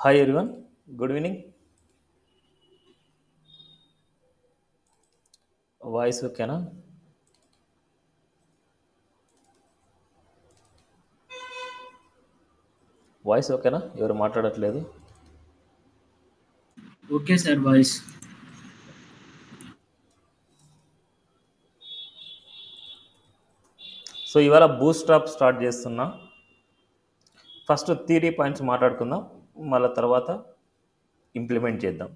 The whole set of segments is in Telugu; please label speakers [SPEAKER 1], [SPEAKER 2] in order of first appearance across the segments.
[SPEAKER 1] Hi everyone, good evening. Voice ఓకేనా? వాయిస్ ఓకేనా? ఎవరు మాట్లాడట్లేదు.
[SPEAKER 2] Okay, sir, voice.
[SPEAKER 1] సో ఇవాళ బూస్ట్రాప్ స్టార్ట్ చేస్తున్నా. ఫస్ట్ థియరీ పాయింట్స్ మాట్లాడుకుందాం, మళ్ళీ తర్వాత ఇంప్లిమెంట్ చేద్దాం.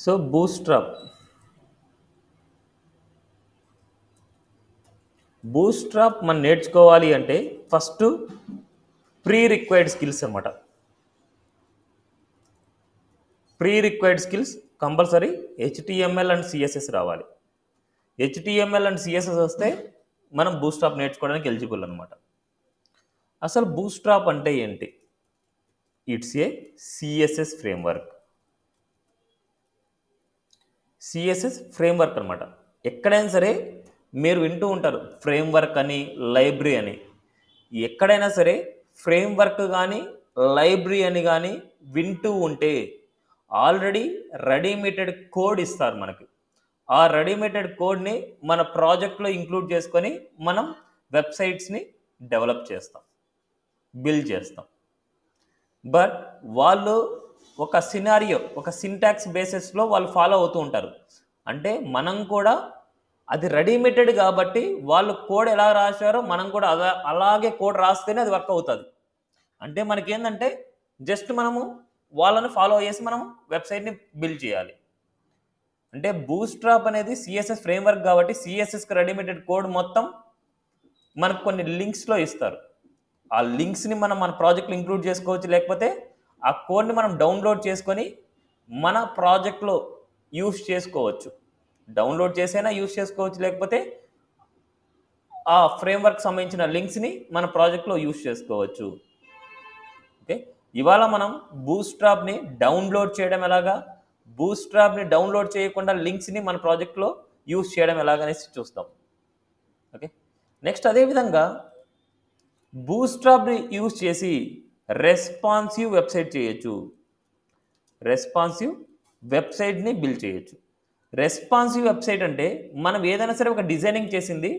[SPEAKER 1] సో బూస్ట్రాప్ మనం నేర్చుకోవాలి అంటే ఫస్ట్ ప్రీ రిక్వైర్డ్ స్కిల్స్ అనమాట. Pre required skills compulsory HTML and CSS రావాలి. హెచ్టిఎంఎల్ అండ్ సిఎస్ఎస్ వస్తే మనం బూస్ట్రాప్ నేర్చుకోవడానికి ఎలిజిబుల్ అనమాట. అసలు బూస్ట్రాప్ అంటే ఏంటి? It's a CSS framework. CSS framework అనమాట. ఎక్కడైనా సరే మీరు వింటూ ఉంటారు ఫ్రేమ్వర్క్ అని, లైబ్రరీ అని. ఎక్కడైనా సరే ఫ్రేమ్వర్క్ కానీ లైబ్రరీ అని కానీ వింటూ ఉంటే ఆల్రెడీ రెడీమేటెడ్ కోడ్ ఇస్తారు మనకి. ఆ రెడీమేటెడ్ కోడ్ని మన ప్రాజెక్ట్లో ఇంక్లూడ్ చేసుకొని మనం వెబ్సైట్స్ని డెవలప్ చేస్తాం, బిల్డ్ చేస్తాం. బట్ వాళ్ళు ఒక సినారియో, ఒక సింటాక్స్ బేసిస్లో వాళ్ళు ఫాలో అవుతూ ఉంటారు. అంటే మనం కూడా అది రెడీమేటెడ్ కాబట్టి వాళ్ళు కోడ్ ఎలా రాశారో మనం కూడా అలాగే కోడ్ రాస్తేనే అది వర్క్ అవుతుంది. అంటే మనకేంటంటే జస్ట్ మనము వాళ్ళని ఫాలో చేసి మనం వెబ్సైట్ని బిల్డ్ చేయాలి. అంటే బూస్ట్రాప్ అనేది సిఎస్ఎస్ ఫ్రేమ్వర్క్ కాబట్టి సిఎస్ఎస్కి రెడీమేటెడ్ కోడ్ మొత్తం మనకు కొన్ని లింక్స్లో ఇస్తారు. ఆ లింక్స్ని మనం మన ప్రాజెక్ట్లో ఇంక్లూడ్ చేసుకోవచ్చు, లేకపోతే ఆ కోడ్ని మనం డౌన్లోడ్ చేసుకొని మన ప్రాజెక్ట్లో యూస్ చేసుకోవచ్చు. డౌన్లోడ్ చేసైనా యూస్ చేసుకోవచ్చు, లేకపోతే ఆ ఫ్రేమ్వర్క్ సంబంధించిన లింక్స్ని మన ప్రాజెక్ట్లో యూస్ చేసుకోవచ్చు. ఓకే, ఇవాళ మనం బూస్ట్రాప్ని డౌన్లోడ్ చేయడం ఎలాగా, బూస్ట్రాప్ని డౌన్లోడ్ చేయకుండా లింక్స్ని మన ప్రాజెక్ట్లో యూస్ చేయడం ఎలాగనేసి చూస్తాం. ఓకే, నెక్స్ట్ అదేవిధంగా బూస్ట్రాప్ని యూజ్ చేసి రెస్పాన్సివ్ వెబ్సైట్ చేయొచ్చు. రెస్పాన్సివ్ వెబ్సైట్ని బిల్డ్ చేయొచ్చు. రెస్పాన్సివ్ వెబ్సైట్ అంటే మనం ఏదైనా సరే ఒక డిజైనింగ్ చేసింది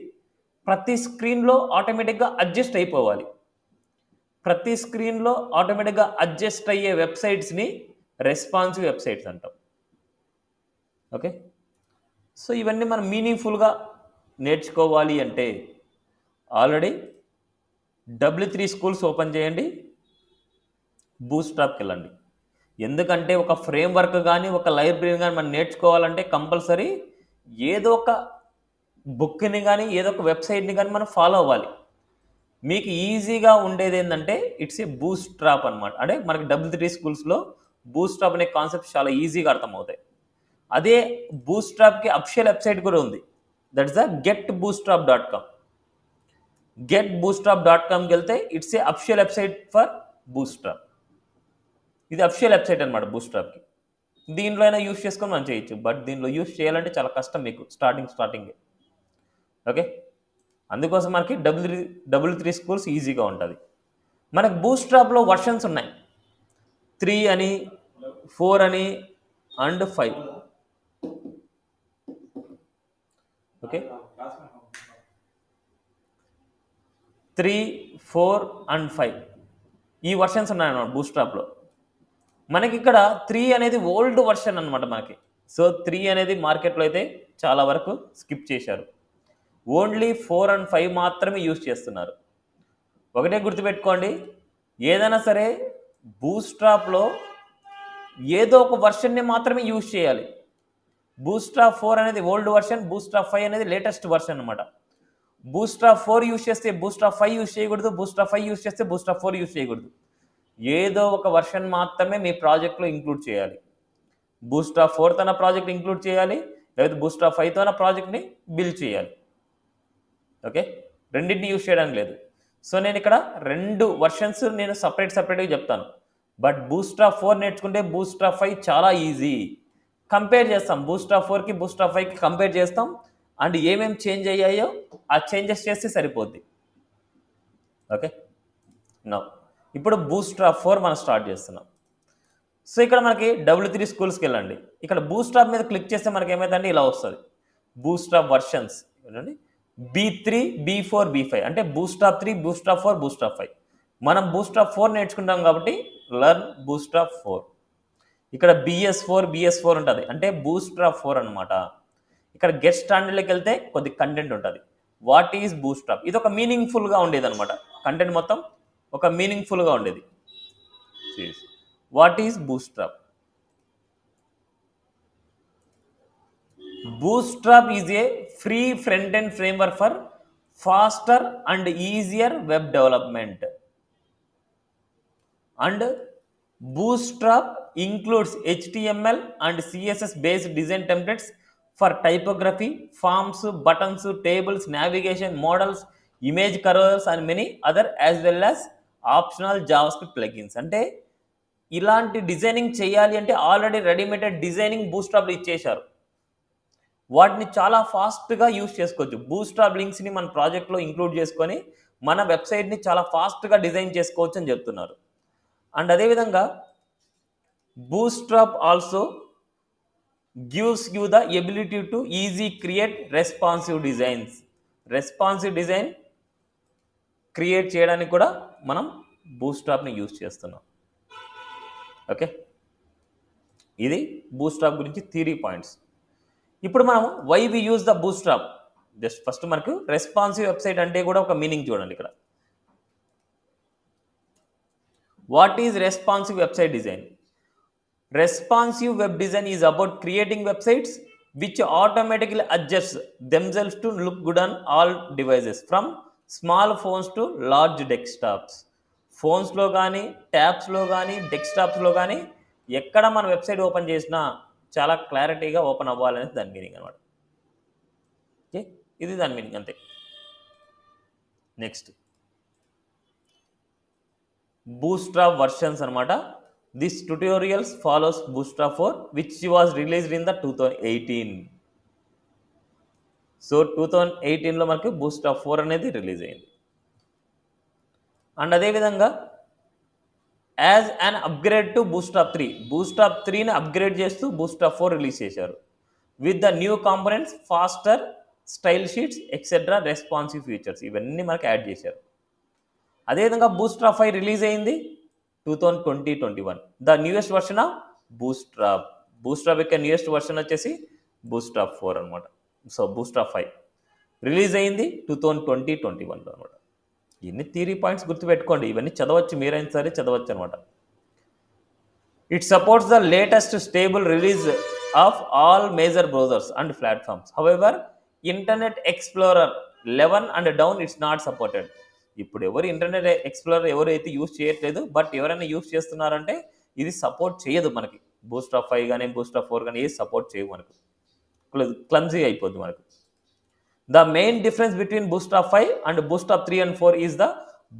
[SPEAKER 1] ప్రతి స్క్రీన్లో ఆటోమేటిక్గా అడ్జస్ట్ అయిపోవాలి. ప్రతి స్క్రీన్లో ఆటోమేటిక్గా అడ్జస్ట్ అయ్యే వెబ్సైట్స్ని రెస్పాన్సివ్ వెబ్సైట్స్ అంటాం. ఓకే, సో ఇవన్నీ మనం మీనింగ్ఫుల్గా నేర్చుకోవాలి అంటే ఆల్రెడీ W3 స్కూల్స్ ఓపెన్ చేయండి, బూస్ట్రాప్కి వెళ్ళండి. ఎందుకంటే ఒక ఫ్రేమ్వర్క్ కానీ ఒక లైబ్రరీ కానీ మనం నేర్చుకోవాలంటే కంపల్సరీ ఏదో ఒక బుక్ని కానీ ఏదో ఒక వెబ్సైట్ని కానీ మనం ఫాలో అవ్వాలి. మీకు ఈజీగా ఉండేది ఏంటంటే ఇట్స్ ఏ బూస్ట్రాప్ అనమాట. అంటే మనకి W3 స్కూల్స్లో బూస్ట్రాప్ అనే కాన్సెప్ట్ చాలా ఈజీగా అర్థమవుతాయి. అదే బూస్ట్రాప్కి అఫిషియల్ వెబ్సైట్ కూడా ఉంది, దట్ ఇస్ ద getbootstrap.com. getbootstrap.comకి వెళ్తే it's a official website for bootstrap. ఇది అఫిషియల్ వెబ్సైట్ అనమాట బూస్ట్రాప్కి. దీనిలో అయినా యూస్ చేసుకొని మనం చేయొచ్చు, బట్ దీనిలో యూస్ చేయాలంటే చాలా కష్టం మీకు స్టార్టింగ్. ఓకే, అందుకోసం మనకి W3 స్కూల్స్ ఈజీగా ఉంటుంది. మనకు బూస్ట్రాప్లో వర్షన్స్ ఉన్నాయి, 3 అని, 4 అని అండ్ 5. ఓకే, 3, 4 అండ్ 5 ఈ వర్షన్స్ ఉన్నాయన్నమాట బూస్ట్రాప్లో. మనకి ఇక్కడ 3 అనేది ఓల్డ్ వర్షన్ అనమాట మనకి. సో 3 అనేది మార్కెట్లో అయితే చాలా వరకు స్కిప్ చేశారు. ఓన్లీ 4 అండ్ 5 మాత్రమే యూజ్ చేస్తున్నారు. ఒకటే గుర్తుపెట్టుకోండి, ఏదైనా సరే బూస్ట్రాప్లో ఏదో ఒక వర్షన్ని మాత్రమే యూజ్ చేయాలి. బూస్ట్రాప్ 4 అనేది ఓల్డ్ వర్షన్, బూస్ట్రాప్ 5 అనేది లేటెస్ట్ వర్షన్ అనమాట. బూస్ట్రాప్ 4 యూజ్ చేస్తే బూస్ట్రాప్ 5 యూజ్ చేయకూడదు, బూస్ట్రాప్ 5 యూజ్ చేస్తే బూస్ట్రాప్ 4 యూజ్ చేయకూడదు. ఏదో ఒక వర్షన్ మాత్రమే మీ ప్రాజెక్ట్లో ఇంక్లూడ్ చేయాలి. బూస్ట్రాప్ 4 తన ప్రాజెక్ట్ ఇంక్లూడ్ చేయాలి, లేదా బూస్ట్రాప్ 5 తన ప్రాజెక్ట్ని బిల్డ్ చేయాలి. ఓకే, రెండింటిని యూజ్ చేయడానికి లేదు. సో నేను ఇక్కడ 2 వర్షన్స్ నేను సపరేట్గా చెప్తాను. బట్ బూస్ట్రాప్ 4 నేర్చుకుంటే బూస్ట్రాప్ 5 చాలా ఈజీ. కంపేర్ చేస్తాం, బూస్ట్రాప్ 4కి బూస్ట్రాప్ 5కి కంపేర్ చేస్తాం అండ్ ఏమేమి చేంజ్ అయ్యాయో ఆ చేంజెస్ చేస్తే సరిపోద్ది. ఓకే, నో ఇప్పుడు బూస్ట్రాప్ 4 మనం స్టార్ట్ చేస్తున్నాం. సో ఇక్కడ మనకి W3 స్కూల్స్కి వెళ్ళండి. ఇక్కడ బూస్ట్రాప్ మీద క్లిక్ చేస్తే మనకి ఏమైందంటే ఇలా వస్తుంది, బూస్ట్రాప్ వర్షన్స్ చూడండి, B3, B4, B5 అంటే బూస్ట్రాప్ 3, బూస్ట్రాప్ 4, బూస్ట్రాప్ 5. మనం బూస్ట్రాప్ 4 నేర్చుకుంటాం కాబట్టి లర్న్ బూస్ట్రాప్ 4. ఇక్కడ BS4 ఉంటుంది అంటే బూస్ట్రాప్ 4 అనమాట. ఇక్కడ గెట్ స్టాండర్డ్లోకి వెళ్తే కొద్ది కంటెంట్ ఉంటుంది. వాట్ ఈజ్ బూస్ట్రాప్, ఇది ఒక మీనింగ్ఫుల్గా ఉండేది అనమాట. కంటెంట్ మొత్తం ఒక మీనింగ్ఫుల్గా ఉండేది. What is bootstrap? Bootstrap is a free front-end framework for faster and easier web development. And Bootstrap includes HTML and CSS based design templates for typography, forms, buttons, tables, navigation, models, image curves and many other as well as optional JavaScript plugins. అంటే ఇలాంటి డిజైనింగ్ చేయాలి అంటే ఆల్రెడీ రెడీమేడ్ డిజైనింగ్ బూస్ట్రాప్లో ఇచ్చేశారు. వాటిని చాలా ఫాస్ట్గా యూజ్ చేసుకోవచ్చు. బూస్ట్రాప్ లింక్స్ని మన ప్రాజెక్ట్లో ఇంక్లూడ్ చేసుకొని మన వెబ్సైట్ని చాలా ఫాస్ట్గా డిజైన్ చేసుకోవచ్చు అని చెప్తున్నారు. అండ్ అదేవిధంగా Bootstrap also gives you the ability to easy create responsive designs. Responsive design create చేయడానికి కూడా మనం బూస్ట్రాప్ని యూజ్ చేస్తున్నాం. ఓకే, ఇది బూస్ట్రాప్ గురించి థియరీ పాయింట్స్. ఇప్పుడు మనం why we use the Bootstrap, just first మనకు రెస్పాన్సివ్ వెబ్సైట్ అంటే కూడా ఒక మీనింగ్ చూడండి. ఇక్కడ what is responsive website design? Responsive web design is about creating websites which automatically adjust themselves to look good on all devices from small phones to large desktops. ఫోన్స్లో కానీ, ట్యాబ్స్లో కానీ, డెస్క్టాప్స్లో కానీ ఎక్కడ మన వెబ్సైట్ ఓపెన్ చేసినా చాలా క్లారిటీగా ఓపెన్ అవ్వాలనేది దాని మీనింగ్ అనమాట. ఓకే, ఇది దాని మీనింగ్ అంతే. నెక్స్ట్ బూస్ట్రాప్ వర్షన్స్ అనమాట. This tutorials follows Bootstrap 4 which was released in the 2018. So 2018లో మనకి బూస్ట్రాప్ 4 అనేది రిలీజ్ అయింది. అండ్ అదేవిధంగా as an upgrade to Bootstrap 3, Bootstrap 3ని అప్గ్రేడ్ చేస్తూ బూస్ట్రాప్ 4 రిలీజ్ చేశారు. With the new components, faster style sheets etcetera, responsive features ఇవన్నీ మనకి యాడ్ చేశారు. అదేవిధంగా బూస్ట్రాప్ 5 రిలీజ్ అయింది 2021. The newest version of bootstrap యొక్క న్యూయెస్ట్ వర్షన్ వచ్చేసి బూస్ట్రాప్ 4 అనమాట. సో బూస్ట్రాప్ 5 రిలీజ్ అయింది 2021లో అనమాట. ఇన్ని థియరీ పాయింట్స్ గుర్తుపెట్టుకోండి, ఇవన్నీ చదవచ్చు, మీరైనా సరే చదవచ్చు అనమాట. It supports the latest stable release of all major browsers and platforms. However internet explorer 11 and down it's not supported. ఇప్పుడు ఎవరు ఇంటర్నెట్ ఎక్స్ప్లోరర్ ఎవరైతే యూజ్ చేయట్లేదు, బట్ ఎవరైనా యూజ్ చేస్తున్నారంటే ఇది సపోర్ట్ చేయదు మనకి. బూస్ట్రాప్ 5 కానీ బూస్ట్రాప్ 4 కానీ ఏది సపోర్ట్ చేయవు, మనకు క్లమ్జీ అయిపోద్ది మనకు. The main difference between Bootstrap 5 and Bootstrap 3 and 4 is the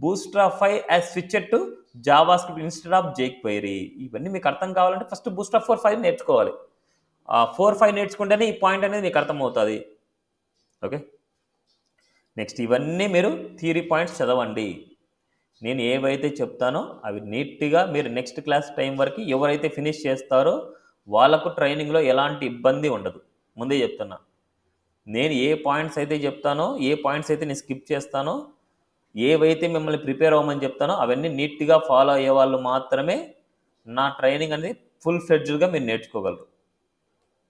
[SPEAKER 1] Bootstrap 5 has switched to JavaScript instead of jQuery. ఇవన్నీ మీకు అర్థం కావాలంటే ఫస్ట్ Bootstrap 4.5 నేర్చుకోవాలి. 4.5 నేర్చుకుంటేనే ఈ పాయింట్ అనేది మీకు అర్థమవుతుంది. ఓకే, నెక్స్ట్ ఇవన్నీ మీరు థియరీ పాయింట్స్ చదవండి. నేను ఏవైతే చెప్తానో అవి నీట్గా మీరు నెక్స్ట్ క్లాస్ టైం వరకు ఎవరైతే ఫినిష్ చేస్తారో వాళ్ళకు ట్రైనింగ్లో ఎలాంటి ఇబ్బంది ఉండదు. ముందే చెప్తున్నా, నేను ఏ పాయింట్స్ అయితే చెప్తానో, ఏ పాయింట్స్ అయితే నేను స్కిప్ చేస్తానో, ఏవైతే మిమ్మల్ని ప్రిపేర్ అవ్వమని చెప్తానో అవన్నీ నీట్గా ఫాలో అయ్యే వాళ్ళు మాత్రమే నా ట్రైనింగ్ అనేది ఫుల్ ఫ్లెడ్జ్డ్గా మీరు నేర్చుకోగలరు.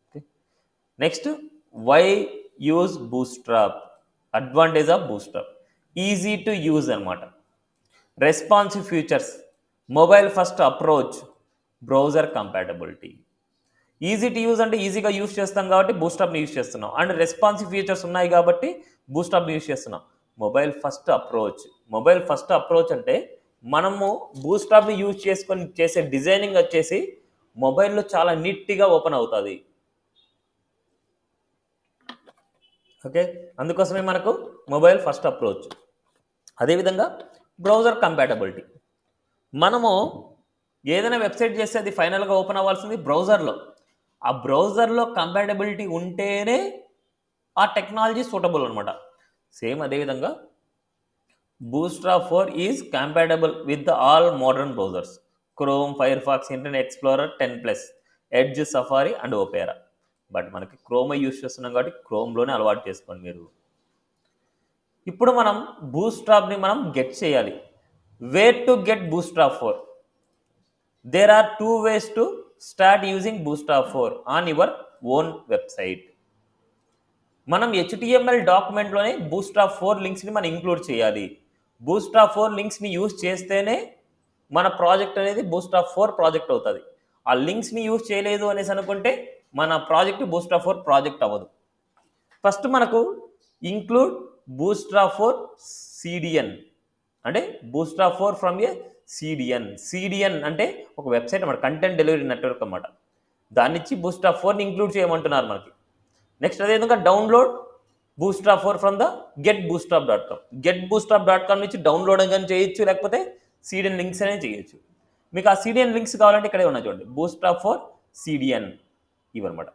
[SPEAKER 1] Okay, next why use Bootstrap, advantage of Bootstrap, easy to use అనమాట. Responsive features, mobile first approach, browser compatibility. Easy to use అంటే ఈజీగా యూజ్ చేస్తాం కాబట్టి బూస్ట్రాప్ని యూజ్ చేస్తున్నాం. అండ్ రెస్పాన్సివ్ ఫీచర్స్ ఉన్నాయి కాబట్టి బూస్ట్రాప్ని యూజ్ చేస్తున్నాం. మొబైల్ ఫస్ట్ అప్రోచ్ అంటే మనము బూస్ట్రాప్ని యూజ్ చేసుకొని చేసే డిజైనింగ్ వచ్చేసి మొబైల్లో చాలా నీట్గా ఓపెన్ అవుతుంది. ఓకే, అందుకోసమే మనకు మొబైల్ ఫస్ట్ అప్రోచ్. అదేవిధంగా బ్రౌజర్ కంపాటబిలిటీ. మనము ఏదైనా వెబ్సైట్ చేస్తే అది ఫైనల్గా ఓపెన్ అవ్వాల్సింది బ్రౌజర్లో. ఆ బ్రౌజర్లో కంపాటబిలిటీ ఉంటేనే ఆ టెక్నాలజీ సూటబుల్ అనమాట. సేమ్ అదేవిధంగా Bootstrap 4 is compatible with all modern browsers: Chrome, Firefox, Internet Explorer 10+, Edge, Safari and Opera. But మనకి క్రోమ్ యూస్ చేస్తున్నాం కాబట్టి క్రోమ్లోనే అలవాటు చేసుకోండి మీరు. ఇప్పుడు మనం బూస్ట్రాప్ని మనం గెట్ చేయాలి. Where to get Bootstrap 4? There are two ways to start using Bootstrap 4 on your own website. మనం HTML డాక్యుమెంట్లోనే Bootstrap 4 లింక్స్ని మనం ఇంక్లూడ్ చేయాలి. Bootstrap 4 లింక్స్ని యూజ్ చేస్తేనే మన ప్రాజెక్ట్ అనేది Bootstrap 4 ప్రాజెక్ట్ అవుతుంది. ఆ లింక్స్ని యూజ్ చేయలేదు అనేసి అనుకుంటే మన ప్రాజెక్ట్ Bootstrap 4 ప్రాజెక్ట్ అవ్వదు. ఫస్ట్ మనకు ఇంక్లూడ్ Bootstrap 4 CDN, అంటే Bootstrap 4 ఫ్రమ్ ఏ CDN అంటే ఒక వెబ్సైట్ అన్నమాట, కంటెంట్ డెలివరీ నెట్వర్క్ అన్నమాట. దాన్నిచ్చి Bootstrap 4ని ఇంక్లూడ్ చేయమంటున్నారు మనకి. నెక్స్ట్ అదేవిధంగా download Bootstrap 4 from the getbootstrap.com. getbootstrap.com నుంచి డౌన్లోడ్ కానీ చేయొచ్చు, లేకపోతే CDN లింక్స్ అనేది చేయొచ్చు. మీకు ఆ CDN లింక్స్ కావాలంటే ఇక్కడే ఉన్నాయి చూడండి, Bootstrap 4 CDN ఇవన్నమాట.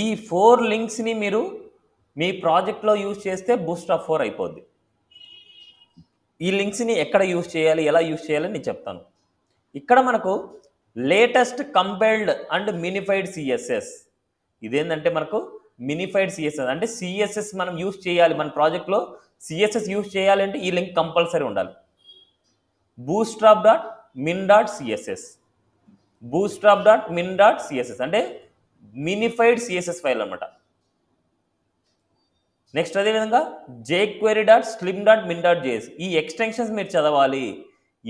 [SPEAKER 1] ఈ 4 లింక్స్ని మీరు మీ ప్రాజెక్ట్లో యూజ్ చేస్తే Bootstrap 4 అయిపోద్ది. ఈ లింక్స్ని ఎక్కడ యూజ్ చేయాలి, ఎలా యూజ్ చేయాలని నేను చెప్తాను. ఇక్కడ మనకు లేటెస్ట్ కంపైల్డ్ అండ్ మినిఫైడ్ CSS. ఇదేంటంటే మనకు మినిఫైడ్ CSS అంటే CSS మనం యూజ్ చేయాలి, మన ప్రాజెక్ట్లో CSS యూజ్ చేయాలంటే ఈ లింక్ కంపల్సరీ ఉండాలి. bootstrap.min.css bootstrap.min.css అంటే మినిఫైడ్ CSS ఫైల్ అనమాట. నెక్స్ట్ అదేవిధంగా jQuery.slim.min.js. ఈ ఎక్స్టెన్షన్స్ మీరు చదవాలి.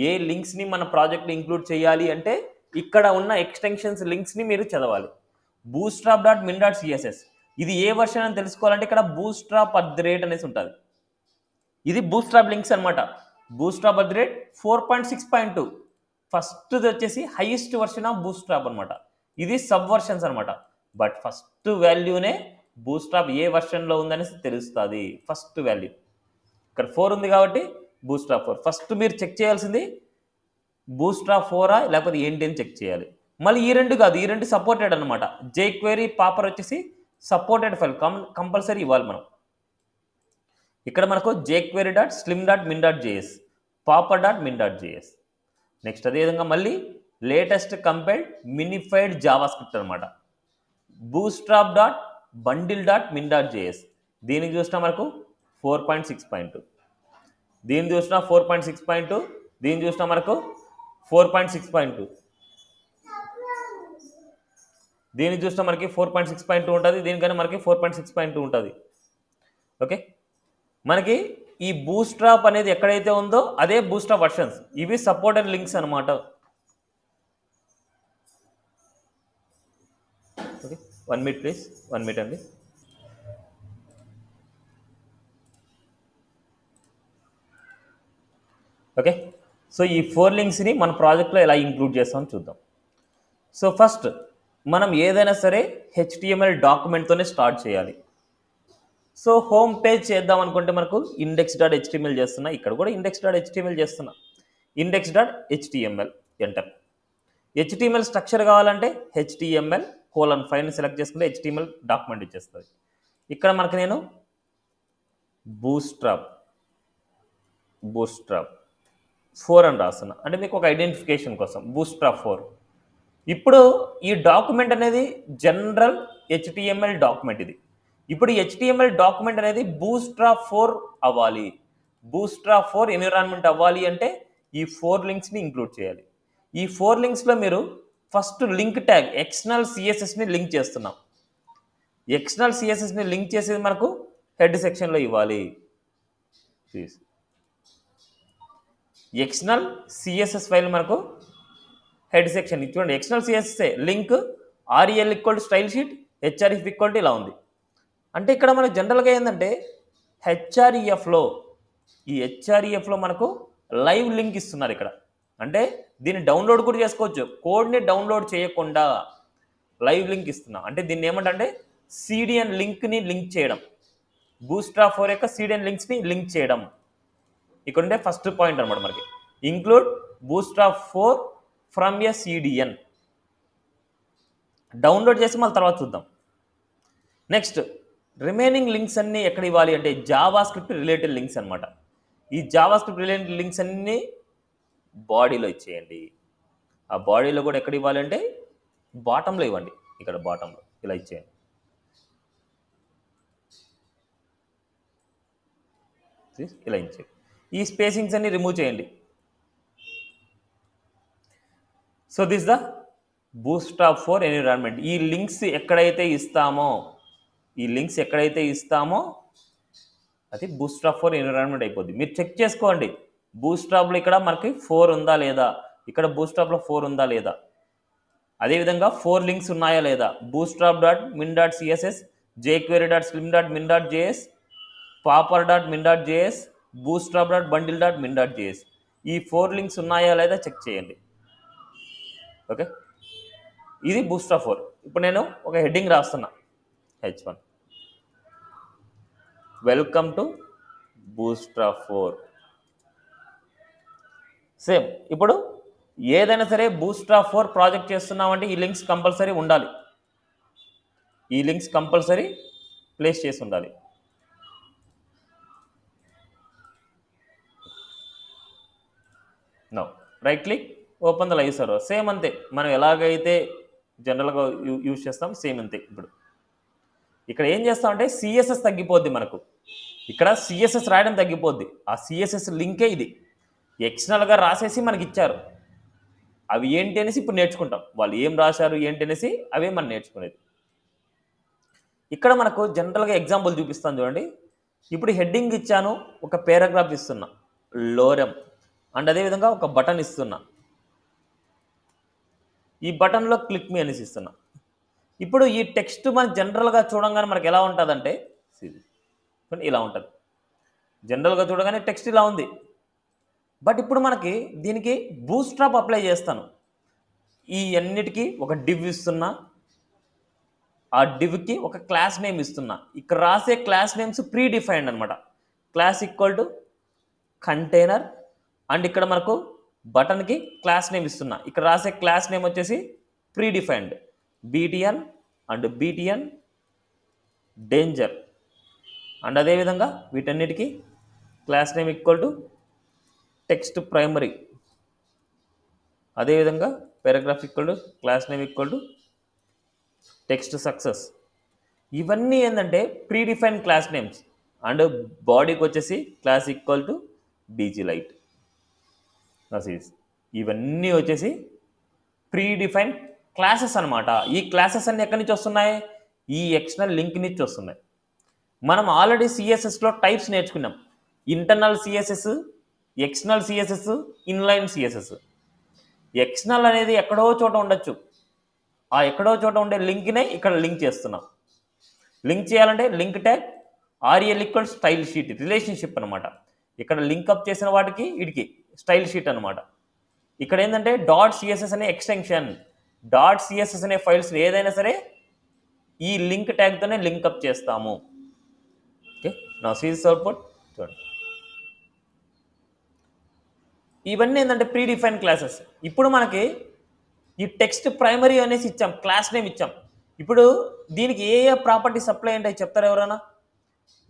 [SPEAKER 1] ఏ లింక్స్ని మన ప్రాజెక్ట్లో ఇంక్లూడ్ చేయాలి అంటే ఇక్కడ ఉన్న ఎక్స్టెన్షన్స్ లింక్స్ని మీరు చదవాలి. bootstrap.min.css ఇది ఏ వర్షన్ అని తెలుసుకోవాలంటే ఇక్కడ bootstrap అనేసి ఉంటుంది. ఇది బూస్ట్రాప్ లింక్స్ అనమాట. bootstrap 4.6.2 ఫస్ట్ వచ్చేసి హైయెస్ట్ వర్షన్ ఆఫ్ బూస్ట్రాప్ అనమాట. ఇది సబ్ వర్షన్స్ అనమాట. బట్ ఫస్ట్ వాల్యూనే బూస్ట్రాప్ ఏ వర్షన్లో ఉందనేసి తెలుస్తుంది. ఫస్ట్ వాల్యూ ఇక్కడ 4 ఉంది కాబట్టి Bootstrap 4. ఫస్ట్ మీరు చెక్ చేయాల్సింది Bootstrap 4 లేకపోతే ఏంటి అని చెక్ చేయాలి. మళ్ళీ ఈ రెండు కాదు, ఈ రెండు సపోర్టెడ్ అనమాట. jQuery పాపర్ వచ్చేసి సపోర్టెడ్ ఫైల్ కంపల్సరీ ఇవ్వాలి మనం. ఇక్కడ మనకు jQuery.slim.min.js popper.min.js. నెక్స్ట్ అదేవిధంగా మళ్ళీ లేటెస్ట్ కంపైల్డ్ మినిఫైడ్ జావాస్క్రిప్ట్ అనమాట. bootstrap.bundle.min.js దీనికి చూసినా మనకు 4.6.2, దీన్ని చూసినా 4.6.2, దీన్ని చూసినా మనకు 4.6.2, దీన్ని చూసినా మనకి 4.6.2 ఉంటుంది, దీనికన్నా మనకి 4.6.2 ఉంటుంది. ఓకే, మనకి ఈ బూస్ట్రాప్ అనేది ఎక్కడైతే ఉందో అదే బూస్ట్రాప్ వర్షన్స్. ఇవి సపోర్టెడ్ లింక్స్ అనమాట. ఓకే, 1 minute ప్లీజ్, 1 minute అండి. ఓకే, సో ఈ 4 లింక్స్ని మన ప్రాజెక్ట్లో ఎలా ఇంక్లూడ్ చేస్తామని చూద్దాం. సో ఫస్ట్ మనం ఏదైనా సరే HTML డాక్యుమెంట్తోనే స్టార్ట్ చేయాలి. సో హోమ్ పేజ్ చేద్దాం అనుకుంటే మనకు index.html చేస్తున్నా, ఇక్కడ కూడా index.html చేస్తున్నా, index.html ఎంటర్. HTML స్ట్రక్చర్ కావాలంటే HTML:5 సెలెక్ట్ చేసుకుంటే HTML డాక్యుమెంట్ ఇచ్చేస్తుంది. ఇక్కడ మనకు నేను Bootstrap 4 అని రాస్తున్నా, అంటే మీకు ఒక ఐడెంటిఫికేషన్ కోసం Bootstrap 4. ఇప్పుడు ఈ డాక్యుమెంట్ అనేది జనరల్ HTML డాక్యుమెంట్. ఇది ఇప్పుడు HTML డాక్యుమెంట్ అనేది Bootstrap 4 అవ్వాలి. Bootstrap 4 ఎన్విరాన్మెంట్ అవ్వాలి అంటే ఈ 4 లింక్స్ని ఇంక్లూడ్ చేయాలి. ఈ 4 లింక్స్లో మీరు ఫస్ట్ లింక్ ట్యాగ్ ఎక్స్టర్నల్ CSSని లింక్ చేస్తున్నాం. ఎక్స్టర్నల్ CSSని లింక్ చేసేది మనకు హెడ్ సెక్షన్లో ఇవ్వాలి. ఎక్స్టర్నల్ CSS ఫైల్ మనకు హెడ్ సెక్షన్ ఇచ్చుకోండి. External CSS link REL = style sheet, href = ఇలా ఉంది. అంటే ఇక్కడ మనకు జనరల్గా ఏంటంటే hrefలో మనకు లైవ్ లింక్ ఇస్తున్నారు ఇక్కడ. అంటే దీన్ని డౌన్లోడ్ కూడా చేసుకోవచ్చు, కోడ్ని డౌన్లోడ్ చేయకుండా లైవ్ లింక్ ఇస్తున్నా. అంటే దీన్ని ఏమంటే CDN లింక్ని లింక్ చేయడం, Bootstrap 4 యొక్క CDN లింక్స్ని లింక్ చేయడం. ఇక్కడ ఉండే ఫస్ట్ పాయింట్ అనమాట మనకి. Include bootstrap 4 from a CDN. Download చేసి మళ్ళీ తర్వాత చూద్దాం. నెక్స్ట్ రిమైనింగ్ లింక్స్ అన్నీ ఎక్కడ ఇవ్వాలి అంటే జావా స్క్రిప్ట్ రిలేటెడ్ లింక్స్ అనమాట. ఈ జావా స్క్రిప్ట్ రిలేటెడ్ లింక్స్ అన్నీ బాడీలో ఇచ్చేయండి. ఆ బాడీలో కూడా ఎక్కడ ఇవ్వాలి అంటే బాటంలో ఇవ్వండి. ఇక్కడ బాటంలో ఇలా ఇచ్చేయండి. ఇలా ఇచ్చేయండి. ఈ స్పేసింగ్స్ అన్ని రిమూవ్ చేయండి. So this the bootstrap 4 environment. ఈ లింక్స్ ఎక్కడైతే ఇస్తామో అది బూట్స్ట్రాప్ 4 ఎన్విరాన్మెంట్ అయిపోద్ది. మీరు చెక్ చేసుకోండి బూట్స్ట్రాప్లో ఇక్కడ మనకి 4 ఉందా లేదా, ఇక్కడ బూట్స్ట్రాప్లో 4 ఉందా లేదా, అదేవిధంగా 4 లింక్స్ ఉన్నాయా లేదా. bootstrap.min.css, jquery.slim.min.js, popper.min.js, bootstrap.bundle.min.js. ఈ 4 లింక్స్ ఉన్నాయా లేదా చెక్ చేయండి. ఓకే, ఇది బూట్స్ట్రాప్ 4. ఇప్పుడు నేను ఒక హెడ్డింగ్ రాస్తున్నా, H1 welcome to bootstrap 4. Same ఇప్పుడు ఏదైనా సరే బూట్స్ట్రాప్ 4 ప్రాజెక్ట్ చేస్తున్నామంటే ఈ లింక్స్ కంపల్సరీ ఉండాలి. ఈ లింక్స్ కంపల్సరీ ప్లేస్ చేసి ఉండాలి. No right click, open the live server. Same అంతే, మనం ఎలాగైతే జనరల్గా యూజ్ చేస్తాం సేమ్ అంతే. ఇప్పుడు ఇక్కడ ఏం చేస్తామంటే CSS తగ్గిపోద్ది మనకు. ఇక్కడ CSS రాయడం తగ్గిపోద్ది. ఆ CSS లింకే ఇది ఎక్స్టర్నల్గా రాసేసి మనకి ఇచ్చారు. అవి ఏంటి అనేసి ఇప్పుడు నేర్చుకుంటాం. వాళ్ళు ఏం రాశారు ఏంటి అనేసి అవే మనం నేర్చుకునేది. ఇక్కడ మనకు జనరల్గా ఎగ్జాంపుల్ చూపిస్తాను చూడండి. ఇప్పుడు హెడ్డింగ్ ఇచ్చాను, ఒక పారాగ్రాఫ్ ఇస్తున్నా, లోరెమ్, అండ్ అదేవిధంగా ఒక బటన్ ఇస్తున్నా. ఈ బటన్లో క్లిక్ మీ అనేసి ఇస్తున్నా. ఇప్పుడు ఈ టెక్స్ట్ మనకి జనరల్గా చూడంగానే మనకి ఎలా ఉంటుందంటే ఇలా ఉంటుంది. జనరల్గా చూడగానే టెక్స్ట్ ఇలా ఉంది. బట్ ఇప్పుడు మనకి దీనికి బూట్స్ట్రాప్ అప్లై చేస్తాను. ఈ అన్నిటికీ ఒక డివ్ ఇస్తున్నా, ఆ డివ్కి ఒక క్లాస్ నేమ్ ఇస్తున్నా. ఇక్కడ రాసే క్లాస్ నేమ్స్ ప్రీ డిఫైన్డ్ అనమాట. Class equal to container, and ఇక్కడ మనకు బటన్కి క్లాస్ నేమ్ ఇస్తున్నా. ఇక్కడ రాసే క్లాస్ నేమ్ వచ్చేసి predefined BTN and BTN danger. And అదేవిధంగా వీటన్నిటికీ class name equal to text primary. అదేవిధంగా paragraph equal to class name equal to text success. ఇవన్నీ ఏంటంటే predefine class names. And బాడీకి వచ్చేసి class equal to BG light. ఇవన్నీ వచ్చేసి ప్రీ డిఫైన్ క్లాసెస్ అనమాట. ఈ క్లాసెస్ అన్ని ఎక్కడి నుంచి వస్తున్నాయి? ఈ ఎక్స్టర్నల్ లింక్ నుంచి వస్తున్నాయి. మనం ఆల్రెడీ CSSలో టైప్స్ నేర్చుకున్నాం. Internal CSS, external CSS, inline CSS. External అనేది ఎక్కడో చోట ఉండొచ్చు. ఆ ఎక్కడో చోట ఉండే లింక్నే ఇక్కడ లింక్ చేస్తున్నాం. లింక్ చేయాలంటే link tag REL equal style sheet, relationship అనమాట. ఇక్కడ లింకప్ చేసిన వాటికి వీటికి స్టైల్ షీట్ అనమాట. ఇక్కడ ఏంటంటే .css అనే ఎక్స్టెన్షన్, .css అనే ఫైల్స్ ఏదైనా సరే ఈ లింక్ ట్యాగ్తోనే లింకప్ చేస్తాము. ఓకే, నా CSS అవుట్పుట్ చూడండి. ఇవన్నీ ఏంటంటే ప్రీ డిఫైన్ క్లాసెస్. ఇప్పుడు మనకి ఈ టెక్స్ట్ ప్రైమరీ అనేసి ఇచ్చాం, క్లాస్ నేమ్ ఇచ్చాం. ఇప్పుడు దీనికి ఏ ప్రాపర్టీస్ అప్లై ఉంటాయి చెప్తారు ఎవరైనా?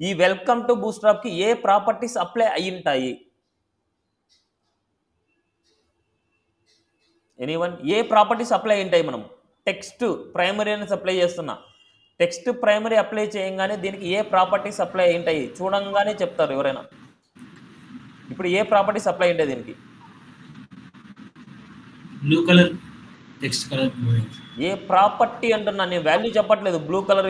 [SPEAKER 1] ఈ వెల్కమ్ టు బూట్స్ట్రాప్కి ఏ ప్రాపర్టీస్ అప్లై అయి ఉంటాయి? ఎనీవన్? ఏ ప్రాపర్టీస్ అప్లై ఉంటాయి? మనం టెక్స్ట్ ప్రైమరీ అనేసి అప్లై చేస్తున్నా. టెక్స్ట్ ప్రైమరీ అప్లై చేయగానే దీనికి ఏ ప్రాపర్టీస్ అప్లై అయి ఉంటాయి చూడంగానే చెప్తారు ఎవరైనా. ఇప్పుడు ఏ ప్రాపర్టీస్ అప్లై ఉంటాయి దీనికి?
[SPEAKER 2] Blue colour text colour.
[SPEAKER 1] ఏ ప్రాపర్టీ అంటున్నా, నేను వాల్యూ చెప్పట్లేదు. Blue colour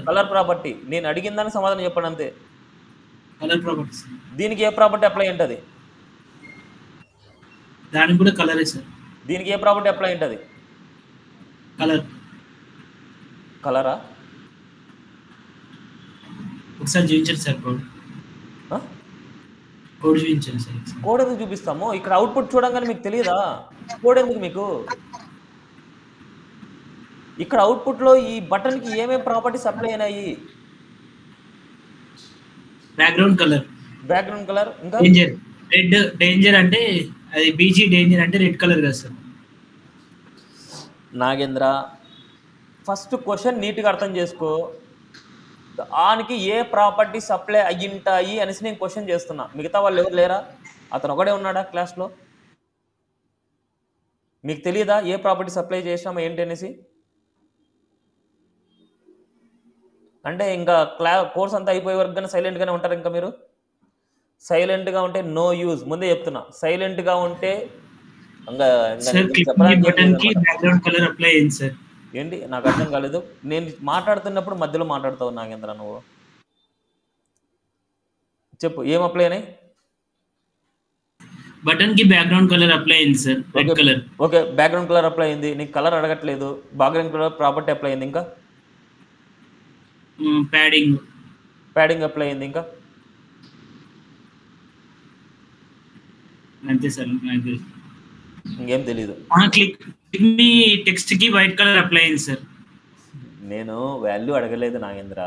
[SPEAKER 1] colour property. నేను అడిగిన దానికి సమాధానం చెప్పండి అంతే.
[SPEAKER 2] Colour properties.
[SPEAKER 1] దీనికి ఏ ప్రాపర్టీ అప్లై ఉంటుంది?
[SPEAKER 2] దానికి కూడా కలరే సార్.
[SPEAKER 1] దీనికి ఏ ప్రాపర్టీ అప్లై ఉంటుంది?
[SPEAKER 2] కలర్.
[SPEAKER 1] కలరా?
[SPEAKER 2] ఒకసారి చూపించండి సార్. కోడ్ చూపించండి సార్.
[SPEAKER 1] కోడ్ ఎందుకు చూపిస్తాము? ఇక్కడ అవుట్పుట్ చూడంగానే మీకు తెలియదా? కోడ్ ఎందుకు మీకు? ఇక్కడ అవుట్పుట్లో ఈ బటన్కి ఏమేమి ప్రాపర్టీస్ అప్లై అయినాయి?
[SPEAKER 2] Background colour.
[SPEAKER 1] బ్యాక్గ్రౌండ్ కలర్ ఇంకా
[SPEAKER 2] డేంజర్. రెడ్ డేంజర్ అంటే అది బీజీ డేంజర్ అంటే రెడ్ కలర్ కదా సార్.
[SPEAKER 1] నాగేంద్ర ఫస్ట్ క్వశ్చన్ నీట్గా అర్థం చేసుకో. ఆనికి ఏ ప్రాపర్టీ సప్లై అయ్యింటాయి అనేసి నేను క్వశ్చన్ చేస్తున్నా. మిగతా వాళ్ళు ఎవరు లేరా? అతను ఒకడే ఉన్నాడా క్లాస్లో? మీకు తెలియదా ఏ ప్రాపర్టీ సప్లై చేసామో ఏంటి అనేసి? అంటే ఇంకా కోర్స్ అంతా అయిపోయే వరకు కానీ సైలెంట్గానే ఉంటారు ఇంకా మీరు? సైలెంట్గా ఉంటే నో యూజ్, ముందే చెప్తున్నా. సైలెంట్గా ఉంటే ఇంకా ఇంకా
[SPEAKER 2] సార్
[SPEAKER 1] నీకు
[SPEAKER 2] క్లిక్
[SPEAKER 1] చెప్పడానికి ఏం
[SPEAKER 2] బటన్ కి
[SPEAKER 1] లేదనమాట.
[SPEAKER 2] బ్యాక్గ్రౌండ్ కలర్ అప్లై అయింది సార్.
[SPEAKER 1] ఏంటి నాకు అర్థం కాలేదు. నేను మాట్లాడుతున్నప్పుడు మధ్యలో మాట్లాడతావు నాగేంద్ర నువ్వు. చెప్పు ఏం అప్లై అయినాయి?
[SPEAKER 2] బటన్ కి బ్యాక్గ్రౌండ్ కలర్ అప్లై అయింది sir, red colour.
[SPEAKER 1] Okay, background colour apply అయింది. నీకు కలర్ అడగట్లేదు. బ్యాక్గ్రౌండ్ కలర్ ప్రాపర్టీ అప్లై అయింది. ఇంకా
[SPEAKER 2] ప్యాడింగ్.
[SPEAKER 1] ప్యాడింగ్ అప్లై అయింది. ఇంకా
[SPEAKER 2] అంతే సార్. నాకు
[SPEAKER 1] ఇంకేం తెలీదు.
[SPEAKER 2] క్లిక్ మీ టెక్స్ట్ కి వైట్ కలర్ అప్లై అయింది సార్.
[SPEAKER 1] నేను వాల్యూ అడగలేదు నాగేంద్ర,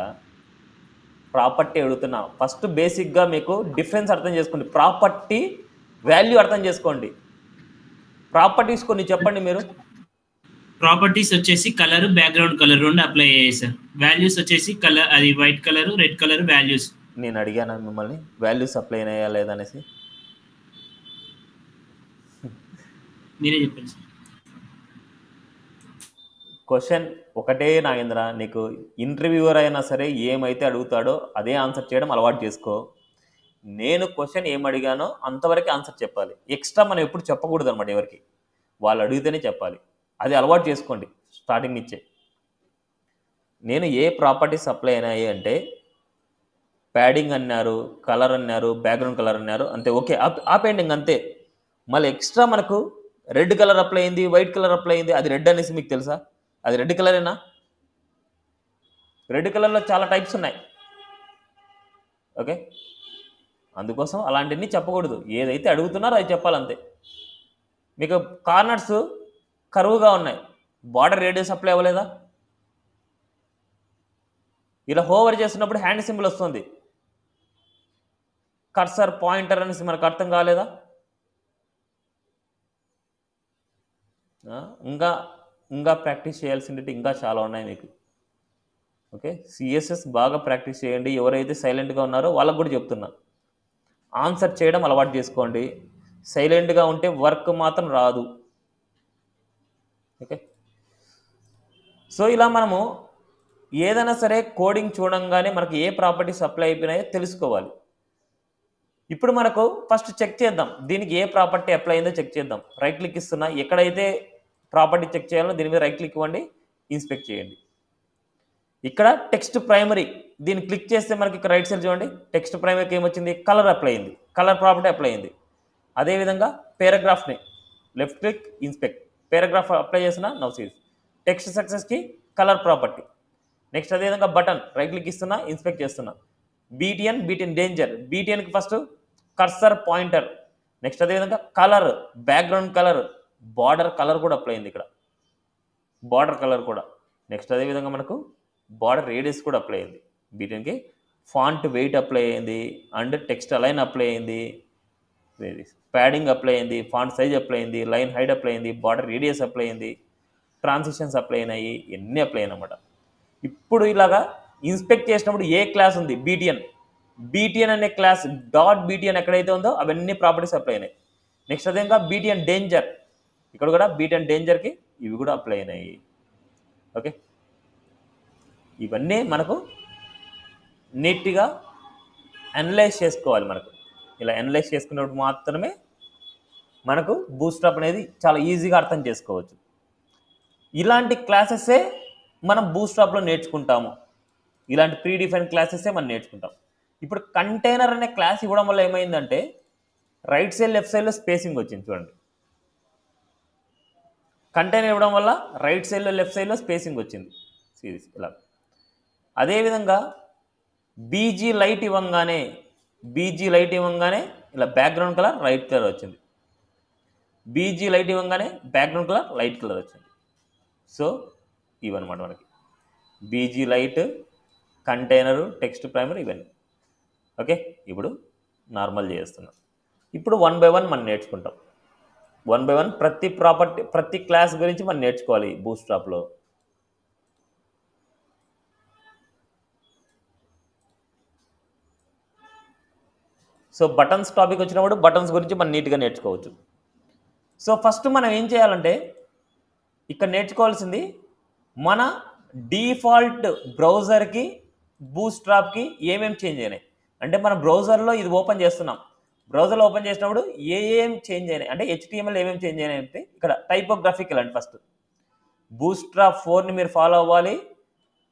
[SPEAKER 1] ప్రాపర్టీ అడుగుతున్నా. ఫస్ట్ బేసిక్గా మీకు డిఫరెన్స్ అర్థం చేసుకోండి. ప్రాపర్టీ వాల్యూ అర్థం చేసుకోండి. ప్రాపర్టీస్ కొన్ని చెప్పండి మీరు.
[SPEAKER 2] ప్రాపర్టీస్ వచ్చేసి కలర్, బ్యాక్గ్రౌండ్ కలర్ రెండు అప్లై అయ్యాయి సార్. వాల్యూస్ వచ్చేసి కలర్, అది white colour, red colour values.
[SPEAKER 1] నేను అడిగాను మిమ్మల్ని వాల్యూస్ అప్లై అయినాయా లేదనేసి?
[SPEAKER 2] మీరే చెప్పండి సార్.
[SPEAKER 1] క్వశ్చన్ ఒకటే నాగేంద్ర, నీకు ఇంటర్వ్యూవర్ అయినా సరే ఏమైతే అడుగుతాడో అదే ఆన్సర్ చేయడం అలవాటు చేసుకో. నేను క్వశ్చన్ ఏం అడిగానో అంతవరకు ఆన్సర్ చెప్పాలి. ఎక్స్ట్రా మనం ఎప్పుడు చెప్పకూడదు అనమాట ఎవరికి. వాళ్ళు అడిగితేనే చెప్పాలి. అది అలవాటు చేసుకోండి స్టార్టింగ్ నుంచే. నేను ఏ ప్రాపర్టీస్ అప్లై అయినాయి అంటే ప్యాడింగ్ అన్నారు, కలర్ అన్నారు, బ్యాక్గ్రౌండ్ కలర్ అన్నారు, అంతే. ఓకే ఆ పెయింటింగ్ అంతే. మళ్ళీ ఎక్స్ట్రా మనకు రెడ్ కలర్ అప్లై అయింది, వైట్ కలర్ అప్లై అయింది. అది రెడ్ అనేసి మీకు తెలుసా? అది రెడ్ కలరేనా? రెడ్ కలర్లో చాలా టైప్స్ ఉన్నాయి. ఓకే, అందుకోసం అలాంటివన్నీ చెప్పకూడదు. ఏదైతే అడుగుతున్నారో అది చెప్పాలంతే. మీకు కార్నర్స్ కరువుగా ఉన్నాయి, బార్డర్ రేడియస్ అప్లై అవ్వలేదా? ఇలా హోవర్ చేస్తున్నప్పుడు హ్యాండ్ సింబల్ వస్తుంది, కర్సర్ పాయింటర్ అనేసి మనకు అర్థం కాలేదా? ఇంకా ఇంకా ప్రాక్టీస్ చేయాల్సింది ఇంకా చాలా ఉన్నాయి మీకు. ఓకే, సిఎస్ఎస్ బాగా ప్రాక్టీస్ చేయండి. ఎవరైతే సైలెంట్గా ఉన్నారో వాళ్ళకు కూడా చెప్తున్నా, ఆన్సర్ చేయడం అలవాటు చేసుకోండి. సైలెంట్గా ఉంటే వర్క్ మాత్రం రాదు. ఓకే, సో ఇలా మనము ఏదైనా సరే కోడింగ్ చూడంగానే మనకు ఏ ప్రాపర్టీస్ అప్లై అయిపోయినాయో తెలుసుకోవాలి. ఇప్పుడు మనకు ఫస్ట్ చెక్ చేద్దాం, దీనికి ఏ ప్రాపర్టీ అప్లై అయిందో చెక్ చేద్దాం. రైట్ క్లిక్ ఇస్తున్నా, ఎక్కడైతే ప్రాపర్టీ చెక్ చేయాలో దీని మీద రైట్ క్లిక్ ఇవ్వండి, ఇన్స్పెక్ట్ చేయండి. ఇక్కడ టెక్స్ట్ ప్రైమరీ, దీన్ని క్లిక్ చేస్తే మనకి ఇక్కడ రైట్ సైడ్ చూడండి, టెక్స్ట్ ప్రైమరీకి ఏమొచ్చింది? కలర్ అప్లై అయింది, కలర్ ప్రాపర్టీ అప్లై అయింది. అదేవిధంగా పారాగ్రాఫ్ని left click inspect, paragraph apply చేసిన నౌ సీస్ టెక్స్ట్ సక్సెస్కి కలర్ ప్రాపర్టీ. నెక్స్ట్ అదేవిధంగా బటన్ రైట్ క్లిక్ ఇస్తున్నా, ఇన్స్పెక్ట్ చేస్తున్నా. బీటీఎన్ డేంజర్, బీటీఎన్కి ఫస్ట్ కర్సర్ పాయింటర్. నెక్స్ట్ అదేవిధంగా colour, background colour, border colour కూడా అప్లై అయింది ఇక్కడ, బార్డర్ కలర్ కూడా. నెక్స్ట్ అదేవిధంగా మనకు బార్డర్ రేడియస్ కూడా అప్లై అయింది. బీటీఎన్కి ఫాంట్ వెయిట్ అప్లై అయింది, అండ్ టెక్స్ట్ అలైన్ అప్లై అయింది, ప్యాడింగ్ అప్లై అయింది, ఫాంట్ సైజ్ అప్లై అయింది, లైన్ హైట్ అప్లై అయింది, బార్డర్ రేడియస్ అప్లై అయింది, ట్రాన్సిషన్స్ అప్లై అయినాయి, ఎన్ని అప్లై అయినాయి అన్నమాట. ఇప్పుడు ఇలాగా ఇన్స్పెక్ట్ చేసినప్పుడు ఏ క్లాస్ ఉంది? బీటీఎన్ అనే క్లాస్ డాట్ బీటీఎన్ ఎక్కడైతే ఉందో అవన్నీ ప్రాపర్టీస్ అప్లై అయినాయి. నెక్స్ట్ అదేవిధంగా బీటీఎన్ డేంజర్, ఇక్కడ కూడా బీటీఎన్ డేంజర్కి ఇవి కూడా అప్లై అయినాయి. ఓకే, ఇవన్నీ మనకు నీట్గా అనలైజ్ చేసుకోవాలి. మనకు ఇలా అనలైజ్ చేసుకున్నప్పుడు మాత్రమే మనకు బూస్ట్రాప్ అనేది చాలా ఈజీగా అర్థం చేసుకోవచ్చు. ఇలాంటి క్లాసెసే మనం బూస్ట్రాప్లో నేర్చుకుంటాము. ఇలాంటి ప్రీ డిఫైన్ క్లాసెసే మనం నేర్చుకుంటాం. ఇప్పుడు కంటైనర్ అనే క్లాస్ ఇవ్వడం వల్ల ఏమైందంటే రైట్ సైడ్ లెఫ్ట్ సైడ్లో స్పేసింగ్ వచ్చింది చూడండి. కంటైనర్ ఇవ్వడం వల్ల రైట్ సైడ్లో లెఫ్ట్ సైడ్లో స్పేసింగ్ వచ్చింది సిరీస్ ఇలా. అదేవిధంగా బీజీ లైట్ ఇవ్వంగానే ఇలా బ్యాక్గ్రౌండ్ కలర్ రైట్ కలర్ వచ్చింది, బీజీ లైట్ ఇవ్వంగానే బ్యాక్గ్రౌండ్ కలర్ లైట్ కలర్ వచ్చింది. సో ఇవన్నమాట మనకి BG light, container, text primary ఇవన్నీ. ఓకే, ఇప్పుడు నార్మల్ చేస్తున్నాం. ఇప్పుడు 1 బై 1 మనం నేర్చుకుంటాం. 1 బై 1 ప్రతి ప్రాపర్టీ ప్రతి క్లాస్ గురించి మనం నేర్చుకోవాలి బూస్ట్రాప్లో. సో బటన్స్ టాపిక్ వచ్చినప్పుడు బటన్స్ గురించి మనం నీట్గా నేర్చుకోవచ్చు. సో ఫస్ట్ మనం ఏం చేయాలంటే ఇక్కడ నేర్చుకోవాల్సింది మన డిఫాల్ట్ బ్రౌజర్కి బూస్ట్రాప్కి ఏమేమి చేంజ్ అయినాయి. అంటే మన బ్రౌజర్లో ఇది ఓపెన్ చేస్తున్నాం. బ్రౌజర్లో ఓపెన్ చేసినప్పుడు ఏం చేంజ్ అయినాయి అంటే HTML ఏమేమి చేంజ్ అయినాయి అంటే ఇక్కడ టైపోగ్రఫీకి వెళ్ళండి. ఫస్ట్ బూస్ట్రాప్ 4ని మీరు ఫాలో అవ్వాలి.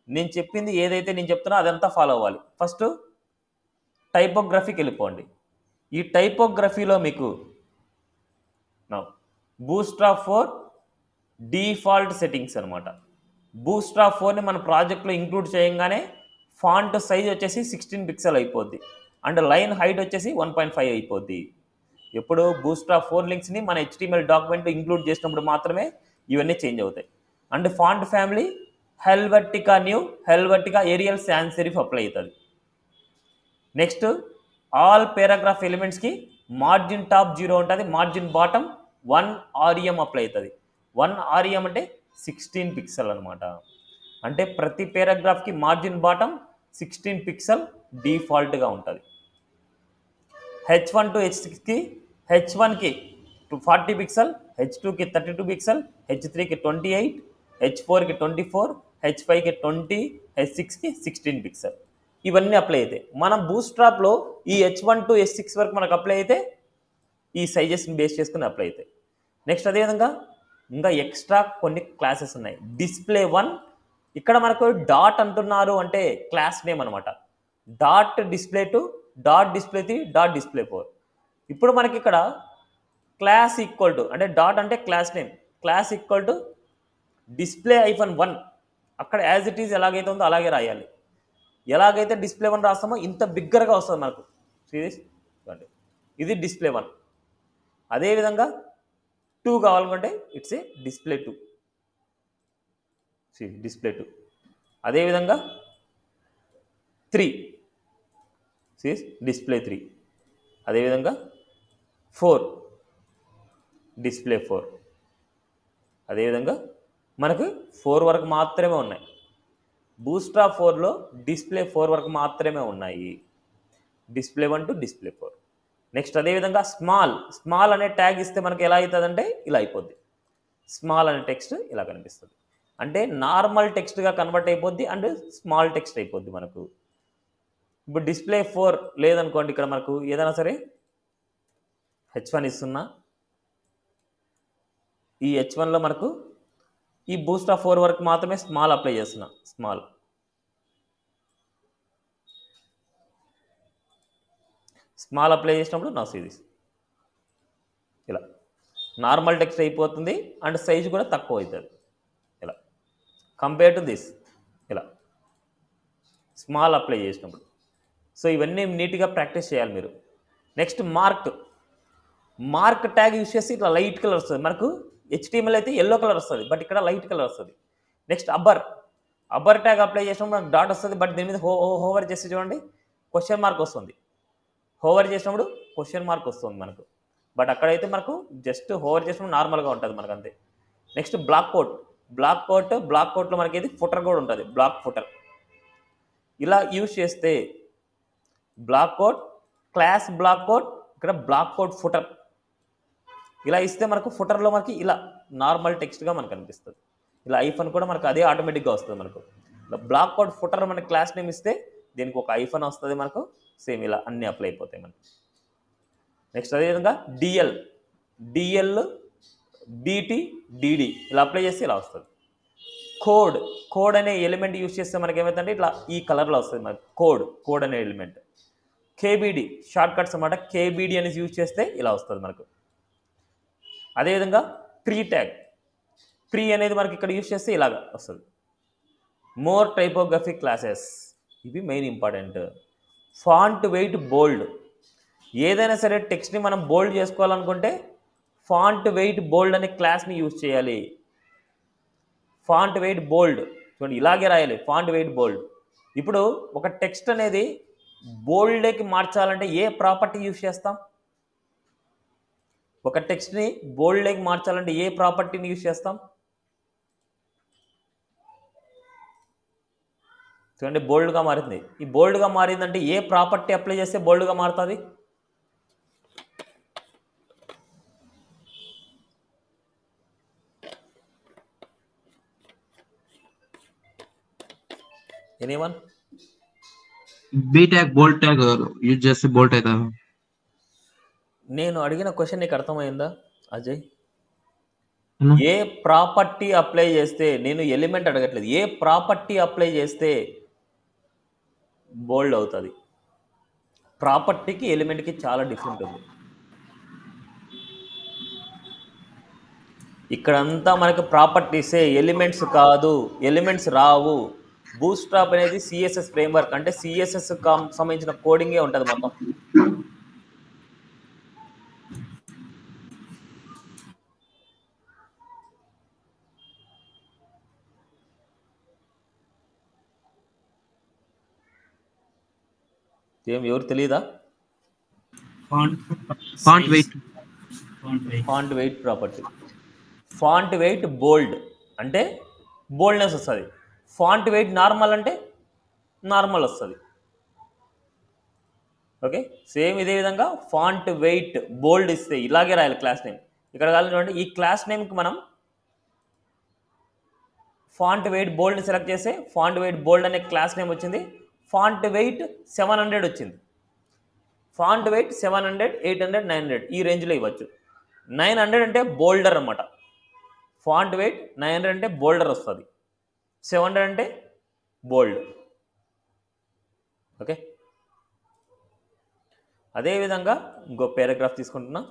[SPEAKER 1] నేను చెప్పింది ఏదైతే నేను చెప్తున్నా అదంతా ఫాలో అవ్వాలి. ఫస్ట్ టైపోగ్రఫీకి వెళ్ళిపోండి. ఈ టైపోగ్రఫీలో మీకు బూస్ట్రాప్ 4 డిఫాల్ట్ సెట్టింగ్స్ అనమాట. బూస్ట్రాప్ 4ని మన ప్రాజెక్ట్లో ఇంక్లూడ్ చేయగానే ఫాంట్ సైజ్ వచ్చేసి 16 పిక్సెల్ అయిపోద్ది అండ్ లైన్ హైట్ వచ్చేసి 1.5 అయిపోద్ది. ఎప్పుడు బూస్ట్రాప్ 4 లింక్స్ని మన HTML డాక్యుమెంట్లో ఇంక్లూడ్ చేసినప్పుడు మాత్రమే ఇవన్నీ చేంజ్ అవుతాయి. And font family Helvetica Neue, Helvetica Arial sans serif apply అవుతుంది. నెక్స్ట్ ఆల్ పారాగ్రాఫ్ ఎలిమెంట్స్కి మార్జిన్ టాప్ 0 ఉంటుంది, మార్జిన్ బాటమ్ 1 REM అప్లై అవుతుంది. 1 REM అంటే 16 పిక్సెల్ అనమాట. అంటే ప్రతి పారాగ్రాఫ్కి మార్జిన్ బాటమ్ 16 పిక్సెల్ డిఫాల్ట్గా ఉంటుంది. H1 టు H6కి H1కి 40 పిక్సెల్, H2కి 32 పిక్సెల్, H3కి 28, H4కి 24, H5కి 20, H6కి 16 పిక్సెల్. ఇవన్నీ అప్లై అవుతాయి. మనం బూస్ట్రాప్లో ఈ H1 టు H6 వరకు మనకు అప్లై అయితే ఈ సైజెస్ని బేస్ చేసుకుని అప్లై అవుతాయి. నెక్స్ట్ అదేవిధంగా ఇంకా ఎక్స్ట్రా కొన్ని క్లాసెస్ ఉన్నాయి. డిస్ప్లే 1 ఇక్కడ మనకు డాట్ అంటున్నారు అంటే క్లాస్ నేమ్ అనమాట. Dot display 2, dot display 3, dot display 4. ఇప్పుడు మనకి ఇక్కడ క్లాస్ ఈక్వల్ టు అంటే డాట్ అంటే class name, class equal to display -1 అక్కడ యాజ్ ఇట్ ఈజ్ ఎలాగైతే ఉందో అలాగే రాయాలి. ఎలాగైతే డిస్ప్లే 1 రాస్తామో ఇంత బిగ్గరగా వస్తుంది మనకు. ఇది డిస్ప్లే 1. అదేవిధంగా 2 కావాలనుకుంటే ఇట్స్ ఏ డిస్ప్లే 2, డిస్ప్లే 2. అదేవిధంగా 3 డిస్ప్లే 3. అదేవిధంగా 4 డిస్ప్లే 4. అదేవిధంగా మనకు 4 వరకు మాత్రమే ఉన్నాయి. బూస్ట్రాప్ 4లో డిస్ప్లే 4 వరకు మాత్రమే ఉన్నాయి. Display 1 to display 4. నెక్స్ట్ అదేవిధంగా స్మాల్ అనే ట్యాగ్ ఇస్తే మనకి ఎలా అవుతుందంటే ఇలా అయిపోద్ది. స్మాల్ అనే టెక్స్ట్ ఇలా కనిపిస్తుంది. అంటే నార్మల్ టెక్స్ట్గా కన్వర్ట్ అయిపోద్ది అండ్ స్మాల్ టెక్స్ట్ అయిపోద్ది మనకు. ఇప్పుడు డిస్ప్లే 4 లేదనుకోండి, ఇక్కడ మనకు ఏదైనా సరే H1 ఇస్తున్నా, ఈ H1లో మనకు ఈ బూస్ట్రాప్ 4 వరకు మాత్రమే స్మాల్ అప్లై చేస్తున్నా. స్మాల్ అప్లై చేసినప్పుడు నా సిరీస్ ఇలా నార్మల్ టెక్స్ట్ అయిపోతుంది అండ్ సైజ్ కూడా తక్కువ అవుతుంది. ఇలా కంపేర్ టు దిస్ ఇలా స్మాల్ అప్లై చేసినప్పుడు. సో ఇవన్నీ నీట్గా ప్రాక్టీస్ చేయాలి మీరు. నెక్స్ట్ మార్క్ ట్యాగ్ యూస్ చేసి ఇట్లా లైట్ కలర్ వస్తుంది మనకు. HTML అయితే ఎల్లో కలర్ వస్తుంది, బట్ ఇక్కడ లైట్ కలర్ వస్తుంది. నెక్స్ట్ అబ్బర్ ట్యాగ్ అప్లై చేసినప్పుడు మనకు డాట్ వస్తుంది, బట్ దీని మీద హోవర్ చేస్తే చూడండి క్వశ్చన్ మార్క్ వస్తుంది. హోవర్ చేసినప్పుడు క్వశ్చన్ మార్క్ వస్తుంది మనకు, బట్ అక్కడైతే మనకు జస్ట్ హోవర్ చేసినప్పుడు నార్మల్గా ఉంటుంది మనకు అంతే. నెక్స్ట్ బ్లాక్ కోట్లో మనకి ఇది ఫుటర్ కూడా ఉంటుంది, బ్లాక్ ఫుటర్. ఇలా యూజ్ చేస్తే block quote, class block quote, ఇక్కడ బ్లాక్ కోట్ ఫుటర్ ఇలా ఇస్తే మనకు ఫుటర్లో మనకి ఇలా నార్మల్ టెక్స్ట్గా మనకు అనిపిస్తుంది. ఇలా ఐఫన్ కూడా మనకు అదే ఆటోమేటిక్గా వస్తుంది మనకు. బ్లాక్ కోట్ ఫుటర్ మనకి క్లాస్ నేమ్ ఇస్తే దీనికి ఒక ఐఫన్ వస్తుంది మనకు. సేమ్ ఇలా అన్నీ అప్లై అయిపోతాయి మనకు. నెక్స్ట్ అదేవిధంగా డిఎల్, డిటి, డిడి ఇలా అప్లై చేస్తే ఇలా వస్తుంది. కోడ్ అనే ఎలిమెంట్ యూజ్ చేస్తే మనకి ఏమవుతుందంటే ఇట్లా ఈ కలర్లో వస్తుంది మనకు కోడ్ అనే ఎలిమెంట్. కేబిడి షార్ట్ కట్స్ అన్నమాట. కేబిడి అనేది యూజ్ చేస్తే ఇలా వస్తుంది మనకు. అదేవిధంగా ప్రీ అనేది మనకి ఇక్కడ యూజ్ చేస్తే ఇలాగ వస్తుంది. మోర్ టైపోగ్రఫిక్ క్లాసెస్ ఇవి మెయిన్ ఇంపార్టెంట్. ఫాంట్ వెయిట్ బోల్డ్, ఏదైనా సరే టెక్స్ట్ని మనం బోల్డ్ చేసుకోవాలనుకుంటే ఫాంట్ వెయిట్ బోల్డ్ అనే క్లాస్ని యూజ్ చేయాలి. ఫాంట్ వెయిట్ బోల్డ్ చూడండి ఇలాగే రాయాలి, ఫాంట్ వెయిట్ బోల్డ్. ఇప్పుడు ఒక టెక్స్ట్ అనేది బోల్డ్కి మార్చాలంటే ఏ ప్రాపర్టీ యూజ్ చేస్తాం? ఒక టెక్స్ట్ని బోల్డ్కి మార్చాలంటే ఏ ప్రాపర్టీని యూజ్ చేస్తాం? చూడండి, బోల్డ్గా మారింది. ఈ బోల్డ్గా మారిందంటే ఏ ప్రాపర్టీ అప్లై చేస్తే బోల్డ్గా మారుతుంది? Anyone?
[SPEAKER 3] B tag bold tag use చేస్తే బోల్ట్ అవుతా.
[SPEAKER 1] నేను అడిగిన క్వశ్చన్ నీకు అర్థమైందా అజయ్?
[SPEAKER 3] అన్నా?
[SPEAKER 1] ఏ ప్రాపర్టీ అప్లై చేస్తే, నేను ఎలిమెంట్ అడగట్లేదు, ఏ ప్రాపర్టీ అప్లై చేస్తే బోల్డ్ అవుతుంది? ప్రాపర్టీకి ఎలిమెంట్కి చాలా డిఫరెంట్ ఉంది. ఇక్కడంతా మనకి ప్రాపర్టీసే, ఎలిమెంట్స్ కాదు, ఎలిమెంట్స్ రావు. బూట్స్ట్రాప్ అనేది సిఎస్ఎస్ ఫ్రేమ్వర్క్, అంటే సిఎస్ఎస్ సంబంధించిన కోడింగే ఉంటుంది మొత్తం. ఏం ఎవరు తెలీదా?
[SPEAKER 3] Font weight
[SPEAKER 1] font weight property. Font weight bold అంటే బోల్డ్నెస్ వస్తుంది. ఫాంట్ వెయిట్ నార్మల్ అంటే నార్మల్ వస్తుంది. ఓకే, సేమ్ ఇదే విధంగా ఫాంట్ వెయిట్ బోల్డ్ ఇస్తే ఇలాగే రాయాలి క్లాస్ నేమ్. ఇక్కడ కావాలి చూడండి, ఈ క్లాస్ నేమ్కి మనం ఫాంట్ వెయిట్ బోల్డ్ని సెలెక్ట్ చేస్తే ఫాంట్ వెయిట్ బోల్డ్ అనే క్లాస్ నేమ్ వచ్చింది. ఫాంట్ వెయిట్ 700 వచ్చింది. ఫాంట్ వెయిట్ 700, 800, 900 ఈ రేంజ్లో ఇవ్వచ్చు. 900 అంటే బోల్డర్ అన్నమాట. ఫాంట్ వెయిట్ 900 అంటే బోల్డర్ వస్తుంది, 700 అంటే బోల్డ్. ఓకే, అదేవిధంగా ఇంకో పారాగ్రాఫ్ తీసుకుంటున్నా,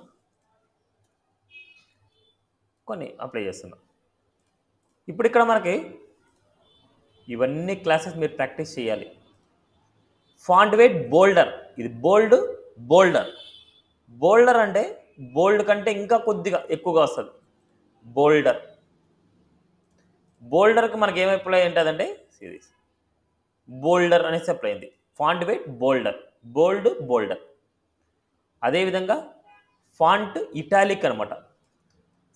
[SPEAKER 1] కొన్ని అప్లై చేస్తున్నా. ఇప్పుడు ఇక్కడ మనకి ఇవన్నీ క్లాసెస్ మీరు ప్రాక్టీస్ చేయాలి. ఫాంట్ వెయిట్ బోల్డర్, ఇది బోల్డ్ బోల్డర్. బోల్డర్ అంటే బోల్డ్ కంటే ఇంకా కొద్దిగా ఎక్కువగా వస్తుంది బోల్డర్. బోల్డర్కి మనకి ఏమి అప్లై ఉంటుందంటే సిరీస్ బోల్డర్ అనేసి అప్లై అయింది. ఫాంట్ వెయిట్ బోల్డర్, బోల్డ్ బోల్డర్. అదేవిధంగా ఫాంట్ ఇటాలిక్ అనమాట.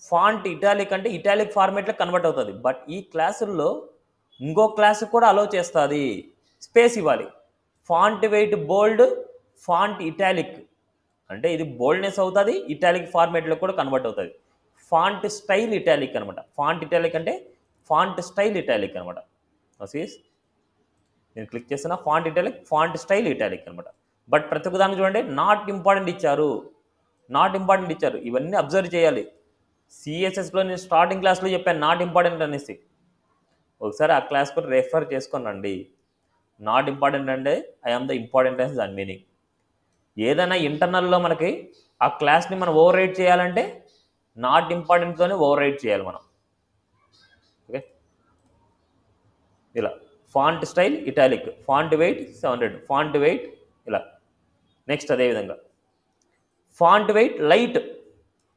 [SPEAKER 1] ఫాంట్ ఇటాలిక్ అంటే ఇటాలిక్ ఫార్మేట్లో కన్వర్ట్ అవుతుంది. బట్ ఈ క్లాసుల్లో ఇంకో క్లాసు కూడా అలో చేస్తుంది, స్పేస్ ఇవ్వాలి. ఫాంట్ వెయిట్ బోల్డ్, ఫాంట్ ఇటాలిక్ అంటే ఇది బోల్డ్నెస్ అవుతుంది, ఇటాలిక్ ఫార్మేట్లో కూడా కన్వర్ట్ అవుతుంది. ఫాంట్ స్టైల్ ఇటాలిక్ అనమాట. ఫాంట్ ఇటాలిక్ అంటే ఫాంట్ స్టైల్ ఇటాలిక్ అనమాట. నేను క్లిక్ చేస్తున్నా, font italic, font style italic అనమాట. బట్ ప్రతి ఒక్కదానికి చూడండి నాట్ ఇంపార్టెంట్ ఇచ్చారు, నాట్ ఇంపార్టెంట్ ఇచ్చారు. ఇవన్నీ అబ్జర్వ్ చేయాలి. సిఎస్ఎస్లో నేను స్టార్టింగ్ క్లాస్లో చెప్పాను నాట్ ఇంపార్టెంట్ అనేసి. ఒకసారి ఆ క్లాస్ కూడా రెఫర్ చేసుకోనండి. నాట్ ఇంపార్టెంట్ అంటే ఐ ఆమ్ ద ఇంపార్టెంట్ అనేసి దాని మీనింగ్. ఏదైనా ఇంటర్నల్లో మనకి ఆ క్లాస్ని మనం ఓవర్ రైట్ చేయాలంటే నాట్ ఇంపార్టెంట్తోనే ఓవర్ రైట్ చేయాలి మనం. ఓకే, ఇలా font style italic, font wait 700, font wait ఇలా. నెక్స్ట్ అదేవిధంగా ఫాంట్ వెయిట్ లైట్,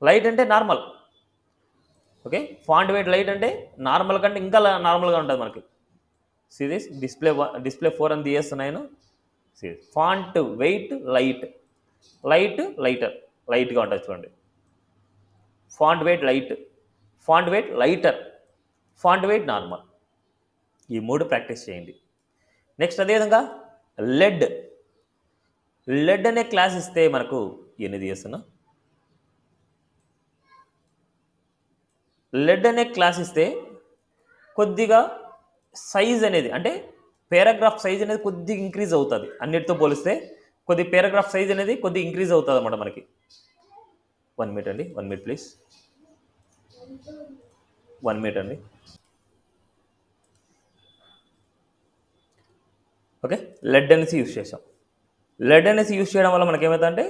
[SPEAKER 1] లైట్ అంటే normal. Okay, font weight light అంటే నార్మల్ కంటే ఇంకా నార్మల్గా ఉంటుంది మనకి. సిరీస్ డిస్ప్లే 4 అని తీస్తున్నాను. Series font weight light, light lighter, లైట్గా ఉంటుంది చూడండి. Font weight light, font wait lighter, font weight normal. ఈ 3 ప్రాక్టీస్ చేయండి. నెక్స్ట్ అదేవిధంగా లెడ్, లెడ్ అనే క్లాస్ ఇస్తే మనకు ఎన్ని చేస్తున్నా, లెడ్ అనే క్లాస్ ఇస్తే కొద్దిగా సైజ్ అనేది అంటే పారాగ్రాఫ్ సైజ్ అనేది కొద్దిగా ఇంక్రీజ్ అవుతుంది. అన్నిటితో పోలిస్తే కొద్ది పారాగ్రాఫ్ సైజ్ అనేది కొద్దిగా ఇంక్రీజ్ అవుతుంది అన్నమాట మనకి. 1 మినిట్ అండి, 1 మినిట్ ప్లీజ్, 1 మినిట్ అండి. ఓకే, లెడ్ అనేసి యూజ్ చేసాం. లెడ్ అనేసి యూజ్ చేయడం వల్ల మనకి ఏమవుతుందంటే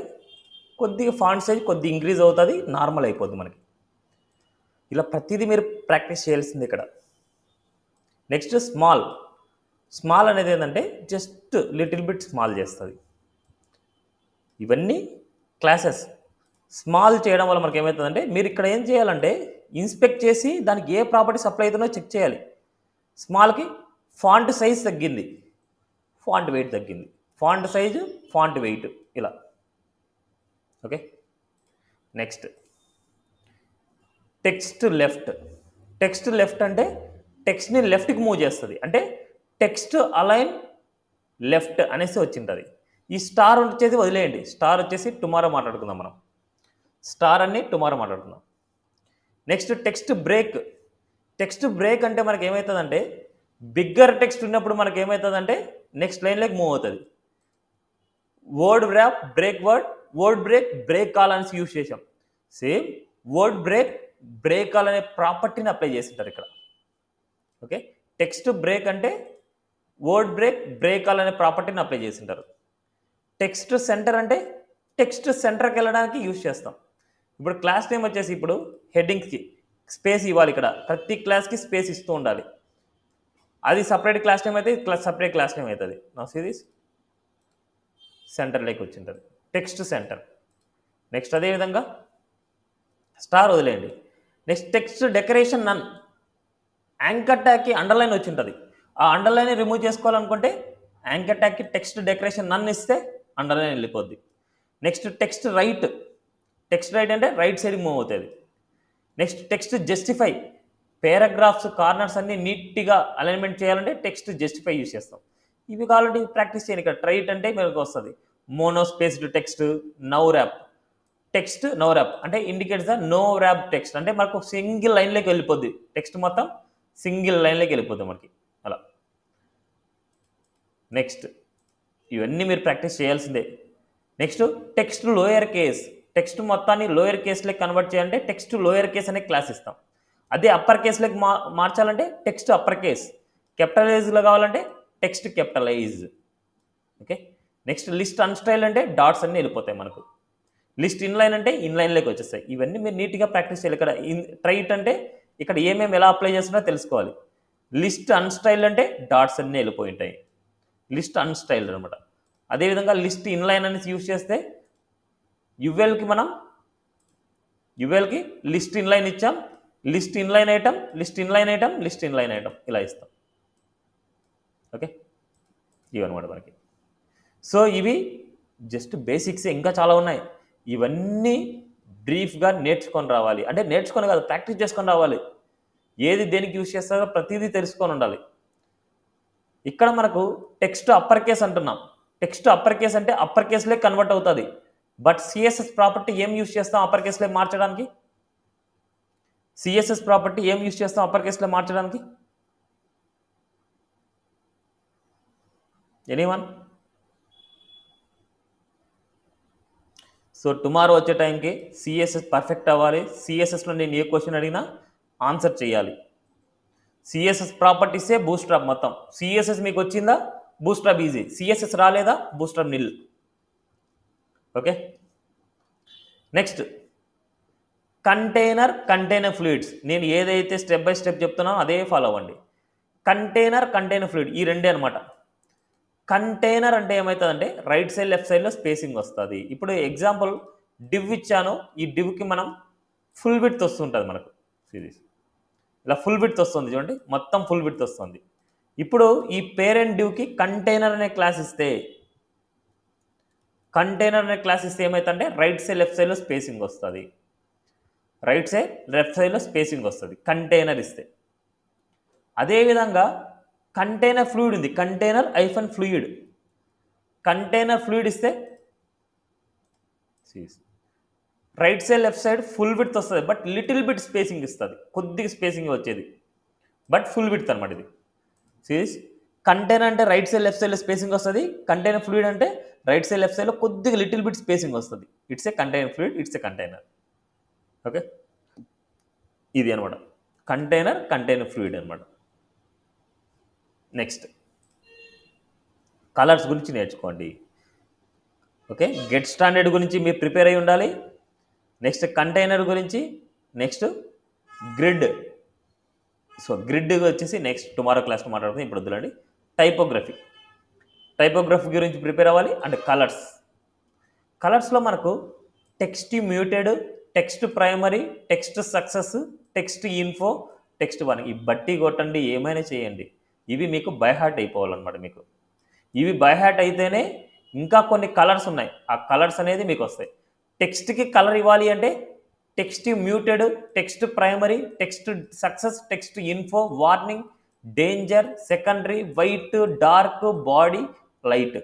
[SPEAKER 1] కొద్దిగా ఫాంట్ సైజ్ కొద్దిగా ఇంక్రీజ్ అవుతుంది, నార్మల్ అయిపోద్ది మనకి. ఇలా ప్రతిదీ మీరు ప్రాక్టీస్ చేయాల్సింది ఇక్కడ. నెక్స్ట్ స్మాల్, స్మాల్ అనేది ఏంటంటే జస్ట్ లిటిల్ బిట్ స్మాల్ చేస్తుంది. ఇవన్నీ క్లాసెస్ స్మాల్ చేయడం వల్ల మనకి ఏమవుతుందంటే మీరు ఇక్కడ ఏం చేయాలంటే ఇన్స్పెక్ట్ చేసి దానికి ఏ ప్రాపర్టీస్ అప్లై అవుతుందో చెక్ చేయాలి. స్మాల్కి ఫాంట్ సైజ్ తగ్గింది, ఫాంట్ వెయిట్ తగ్గింది. ఫాంట్ సైజు, ఫాంట్ వెయిట్ ఇలా. Okay, next text left. Text left అంటే టెక్స్ట్ని లెఫ్ట్కి మూవ్ చేస్తుంది, అంటే టెక్స్ట్ అలైన్ లెఫ్ట్ అనేసి వచ్చింటుంది. ఈ స్టార్ వచ్చేసి వదిలేయండి, స్టార్ వచ్చేసి టుమారో మాట్లాడుకుందాం మనం. స్టార్ అన్ని టుమారో మాట్లాడుకుందాం. Next text break. Text break అంటే మనకి ఏమవుతుందంటే బిగ్గర్ టెక్స్ట్ ఉన్నప్పుడు మనకి ఏమవుతుందంటే నెక్స్ట్ లైన్లోకి మూవ్ అవుతుంది. Word wrap, break word, word break, break all అనేసి యూజ్ చేసాం. Same word break, break all అనే ప్రాపర్టీని అప్లై చేస్తుంటారు ఇక్కడ. ఓకే, టెక్స్ట్ బ్రేక్ అంటే వర్డ్ బ్రేక్, బ్రేక్ కాల్ అనే ప్రాపర్టీని అప్లై చేస్తుంటారు. టెక్స్ట్ సెంటర్ అంటే టెక్స్ట్ సెంటర్కి వెళ్ళడానికి యూజ్ చేస్తాం. ఇప్పుడు క్లాస్ నేమ్ వచ్చేసి ఇప్పుడు హెడ్డింగ్స్కి స్పేస్ ఇవ్వాలి, ఇక్కడ ప్రతి క్లాస్కి స్పేస్ ఇస్తూ ఉండాలి. అది సపరేట్ క్లాస్ నేమ్ అయితే సపరేట్ క్లాస్ నేమ్ అవుతుంది. నా సిరీస్ సెంటర్లోకి వచ్చింటుంది, టెక్స్ట్ సెంటర్. నెక్స్ట్ అదేవిధంగా స్టార్ వదిలేయండి. నెక్స్ట్ టెక్స్ట్ డెకరేషన్ నన్. యాంకర్ ట్యాగ్కి అండర్లైన్ వచ్చి ఉంటుంది, ఆ అండర్లైన్ రిమూవ్ చేసుకోవాలనుకుంటే యాంకర్ ట్యాగ్కి టెక్స్ట్ డెకరేషన్ నన్ ఇస్తే అండర్లైన్ వెళ్ళిపోద్ది. Next text right. Text right అంటే రైట్ సైడ్కి మూవ్ అవుతుంది. Next text justify. Paragraphs corners అన్ని నీట్గా అలైన్మెంట్ చేయాలంటే టెక్స్ట్ జస్టిఫై యూజ్ చేస్తాం. ఇవి కావాలంటే ప్రాక్టీస్ చేయండి. ఇక్కడ ట్రైట్ అంటే మీకు వస్తుంది monospaced text, no wrap. Text no wrap అంటే indicates the no wrap text, అంటే మనకు సింగిల్ లైన్లోకి వెళ్ళిపోద్ది, టెక్స్ట్ మొత్తం సింగిల్ లైన్లోకి వెళ్ళిపోద్ది మనకి అలా. నెక్స్ట్ ఇవన్నీ మీరు ప్రాక్టీస్ చేయాల్సిందే. Next text lower case. Text మొత్తాన్ని లోయర్ కేస్లోకి కన్వర్ట్ చేయాలంటే టెక్స్ట్ లోయర్ కేస్ అనే క్లాస్ ఇస్తాం. అదే అప్పర్ కేస్లోకి మార్చాలంటే టెక్స్ట్ అప్పర్ కేస్. క్యాపిటలైజ్లో కావాలంటే text capitalise. Okay, next list unstyle అంటే డాట్స్ అన్నీ వెళ్ళిపోతాయి మనకు. లిస్ట్ ఇన్లైన్ అంటే ఇన్లైన్లోకి వచ్చేస్తాయి. ఇవన్నీ మీరు నీట్గా ప్రాక్టీస్ చేయాలి. ఇక్కడ ట్రైట్ అంటే ఇక్కడ ఏమేమి ఎలా అప్లై చేస్తున్నా తెలుసుకోవాలి. లిస్ట్ అన్స్టైల్ అంటే డాట్స్ అన్నీ వెళ్ళిపోయి ఉంటాయి, లిస్ట్ అన్స్టైల్డ్ అనమాట. అదేవిధంగా లిస్ట్ ఇన్లైన్ అనేసి యూజ్ చేస్తే యువెల్కి మనం యువెల్కి లిస్ట్ ఇన్లైన్ ఇచ్చాం, list inline item, list inline item, list inline item ఇలా ఇస్తాం. ఓకే, ఇవన్నమాట మనకి. సో ఇవి జస్ట్ బేసిక్స్, ఇంకా చాలా ఉన్నాయి. ఇవన్నీ బ్రీఫ్గా నేర్చుకొని రావాలి, అంటే నేర్చుకొని కాదు ప్రాక్టీస్ చేసుకొని రావాలి. ఏది దేనికి యూజ్ చేస్తారో ప్రతిదీ తెలుసుకొని ఉండాలి. ఇక్కడ మనకు టెక్స్ట్ అప్పర్ కేస్ అంటున్నాం. టెక్స్ట్ అప్పర్ కేస్ అంటే అప్పర్ కేస్లే కన్వర్ట్ అవుతుంది. బట్ సిఎస్ఎస్ ప్రాపర్టీ ఏం యూజ్ చేస్తాం అప్పర్ కేస్లో మార్చడానికి? సిఎస్ఎస్ ప్రాపర్టీ ఏం యూజ్ చేస్తాం అప్పర్ కేస్లో మార్చడానికి? ఎనీవన్? సో టుమారో వచ్చే టైంకి సిఎస్ఎస్ పర్ఫెక్ట్ అవ్వాలి. సిఎస్ఎస్లో నేను ఏ క్వశ్చన్ అడిగినా ఆన్సర్ చేయాలి. సిఎస్ఎస్ ప్రాపర్టీసే బూస్ట్రాప్ మొత్తం. సిఎస్ఎస్ మీకు వచ్చిందా బూస్ట్రాప్ ఈజీ, సిఎస్ఎస్ రాలేదా Bootstrap nil. Okay, next container, container fluids. నేను ఏదైతే స్టెప్ బై స్టెప్ చెప్తున్నానో అదే ఫాలో అవ్వండి. కంటైనర్, కంటైనర్ ఫ్లూయిడ్ ఈ రెండే అనమాట. కంటైనర్ అంటే ఏమవుతుందంటే రైట్ సైడ్ లెఫ్ట్ సైడ్లో స్పేసింగ్ వస్తుంది. ఇప్పుడు ఎగ్జాంపుల్ డివ్ ఇచ్చాను, ఈ డివ్కి మనం ఫుల్ విడ్త్ వస్తుంటుంది మనకు సిరీస్ ఇలా ఫుల్ విడ్త్ వస్తుంది చూడండి, మొత్తం ఫుల్ విడ్త్ వస్తుంది. ఇప్పుడు ఈ పేరెంట్ డివ్కి కంటైనర్ అనే క్లాస్ ఇస్తే, కంటైనర్ అనే క్లాస్ ఇస్తే ఏమవుతుందంటే రైట్ సైడ్ లెఫ్ట్ సైడ్లో స్పేసింగ్ వస్తుంది, రైట్ సైడ్ లెఫ్ట్ సైడ్లో స్పేసింగ్ వస్తుంది కంటైనర్ ఇస్తే. అదేవిధంగా కంటైనర్ ఫ్లూయిడ్ ఉంది, container hyphen fluid. Container fluid ఇస్తే right side left side full width వస్తుంది, బట్ లిటిల్ బిట్ స్పేసింగ్ ఇస్తుంది, కొద్దిగా స్పేసింగ్ వచ్చేది, బట్ ఫుల్ విడ్త్ అనమాట ఇది. సిరీస్ కంటైనర్ అంటే రైట్ సైడ్ లెఫ్ట్ సైడ్లో స్పేసింగ్ వస్తుంది, కంటైనర్ ఫ్లూయిడ్ అంటే రైట్ సైడ్ లెఫ్ట్ సైడ్లో కొద్దిగా లిటిల్ బిట్ స్పేసింగ్ వస్తుంది. It's a container fluid, it's a container. Okay, ఇది అనమాట కంటైనర్, కంటైనర్ ఫ్లూయిడ్ అనమాట. నెక్స్ట్ కలర్స్ గురించి నేర్చుకోండి. ఓకే, గెట్ స్టాండర్డ్ గురించి మీరు ప్రిపేర్ అయి ఉండాలి. నెక్స్ట్ కంటైనర్ గురించి, నెక్స్ట్ గ్రిడ్. సో గ్రిడ్ వచ్చేసి నెక్స్ట్ టుమారో క్లాస్లో మాట్లాడుతుంది, ఇప్పుడు వద్దులండి. టైపోగ్రఫీ, టైపోగ్రఫీ గురించి ప్రిపేర్ అవ్వాలి. అంటే కలర్స్, కలర్స్లో మనకు text muted, text primary, text success, text info, text one. ఈ బట్టి కొట్టండి, ఏమైనా చేయండి, ఇవి మీకు బై హార్ట్ అయిపోవాలన్నమాట. మీకు ఇవి బై హార్ట్ అయితేనే ఇంకా కొన్ని కలర్స్ ఉన్నాయి, ఆ కలర్స్ అనేది మీకు వస్తాయి. టెక్స్ట్కి కలర్ ఇవ్వాలి అంటే text muted, text primary, text success, text info, warning, danger, secondary, white, dark, body, light,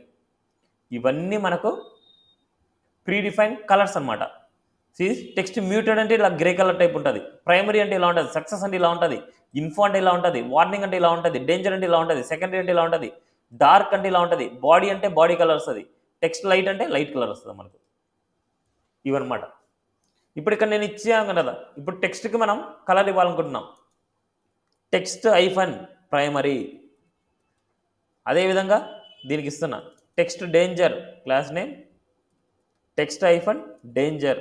[SPEAKER 1] ఇవన్నీ మనకు ప్రీడిఫైన్ కలర్స్ అనమాట. టెక్స్ట్ మ్యూటెడ్ అంటే ఇలా గ్రే కలర్ టైప్ ఉంటుంది, ప్రైమరీ అంటే ఇలా ఉంటుంది, సక్సెస్ అంటే ఇలా ఉంటుంది, ఇన్ఫో అంటే ఇలా ఉంటుంది, వార్నింగ్ అంటే ఇలా ఉంటుంది, డేంజర్ అంటే ఇలా ఉంటుంది, సెకండరీ అంటే ఇలా ఉంటుంది, డార్క్ అంటే ఇలా ఉంటుంది, బాడీ అంటే బాడీ కలర్ వస్తుంది, టెక్స్ట్ లైట్ అంటే లైట్ కలర్ వస్తుంది మనకు. ఇవన్నమాట. ఇప్పుడు ఇక్కడ నేను ఇచ్చాను కదా, ఇప్పుడు టెక్స్ట్కి మనం కలర్ ఇవ్వాలనుకుంటున్నాం. టెక్స్ట్ ఐఫన్ ప్రైమరీ, అదేవిధంగా దీనికి ఇస్తున్నా text danger class name, text hyphen danger.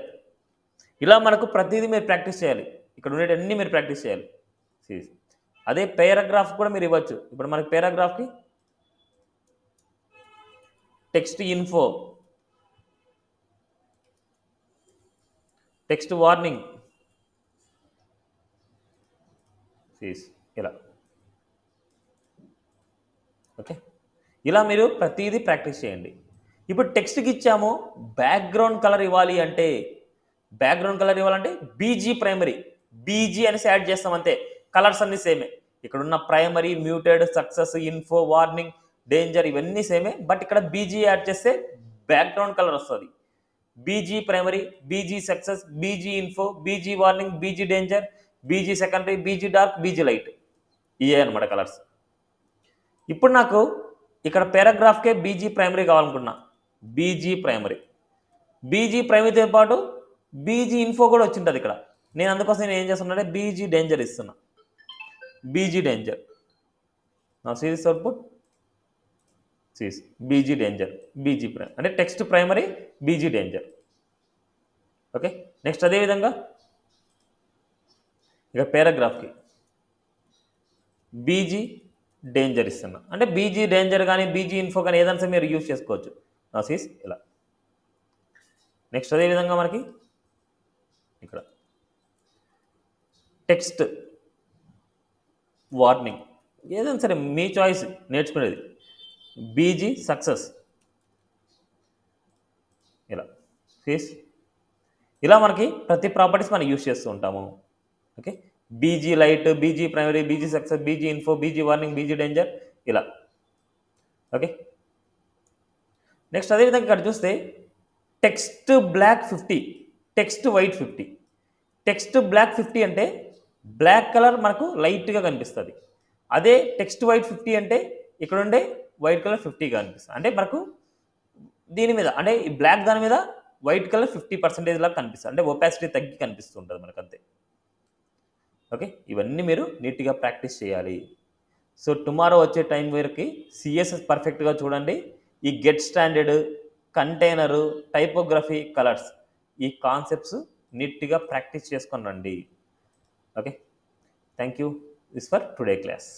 [SPEAKER 1] ఇలా మనకు ప్రతిదీ మీరు ప్రాక్టీస్ చేయాలి, ఇక్కడ ఉండేటన్నీ మీరు ప్రాక్టీస్ చేయాలి. అదే పేరాగ్రాఫ్ కూడా మీరు ఇవ్వచ్చు. ఇప్పుడు మనకి పేరాగ్రాఫ్కి టెక్స్ట్ ఇన్ఫో, టెక్స్ట్ వార్నింగ్, ఇలా. ఓకే, ఇలా మీరు ప్రతిదీ ప్రాక్టీస్ చేయండి. ఇప్పుడు టెక్స్ట్కి ఇచ్చాము, బ్యాక్గ్రౌండ్ కలర్ ఇవ్వాలి అంటే బీజీ ప్రైమరీ, బీజీ అనేసి యాడ్ చేస్తాం అంతే, కలర్స్ అన్నీ సేమే. ఇక్కడ ఉన్న primary, muted, success, info, warning, danger ఇవన్నీ సేమే, బట్ ఇక్కడ బీజీ యాడ్ చేస్తే బ్యాక్గ్రౌండ్ కలర్ వస్తుంది. BG primary, BG success, BG info, BG warning, BG danger, BG secondary, BG dark, BG light, ఇవే అనమాట కలర్స్. ఇప్పుడు నాకు ఇక్కడ పారాగ్రాఫ్కే బీజీ ప్రైమరీ కావాలనుకున్నా, బీజీ ప్రైమరీతో పాటు బీజీ ఇన్ఫో కూడా వచ్చింటుంది ఇక్కడ. నేను అందుకోసం నేను ఏం చేస్తున్నా, బీజీ డేంజర్ ఇస్తున్నా, బీజీ డేంజర్ నా series output BG danger, BG prime అంటే text primary, BG danger. Okay, next అదేవిధంగా ఇక పారాగ్రాఫ్కి బీజీ డేంజర్ ఇస్తున్నా, అంటే బీజీ డేంజర్ కానీ బీజీ ఇన్ఫో కానీ ఏదైనా మీరు యూజ్ చేసుకోవచ్చు. నా సీస్ ఇలా. నెక్స్ట్ అదేవిధంగా మనకి ఇక్కడ టెక్స్ట్ వార్నింగ్, ఏదైనా సరే మీ చాయిస్ నేర్చుకునేది, బీజీ సక్సెస్, ఇలా. సీస్ ఇలా మనకి ప్రతి ప్రాపర్టీస్ మనం యూజ్ చేస్తూ ఉంటాము. Okay, BG light, BG primary, BG success, BG info, BG warning, BG danger, ఇలా. ఓకే, నెక్స్ట్ అదేవిధంగా ఇక్కడ చూస్తే text black 50, text white 50. Text black 50 అంటే బ్లాక్ కలర్ మనకు లైట్గా కనిపిస్తుంది. అదే టెక్స్ట్ వైట్ 50 అంటే ఇక్కడ ఉండే వైట్ కలర్ 50గా కనిపిస్తుంది. అంటే మనకు దీని మీద అంటే ఈ బ్లాక్ దాని మీద వైట్ కలర్ 50% లాగా కనిపిస్తుంది, అంటే ఒపాసిటీ తగ్గి కనిపిస్తుంటుంది మనకు అంతే. ఓకే, ఇవన్నీ మీరు నీట్గా ప్రాక్టీస్ చేయాలి. సో టుమారో వచ్చే టైం వరకు సిఎస్ఎస్ పర్ఫెక్ట్గా చూడండి. ఈ get standard, container, typography, colours, ఈ కాన్సెప్ట్స్ నీట్గా ప్రాక్టీస్ చేసుకొని రండి. Okay, thank you. This for today class.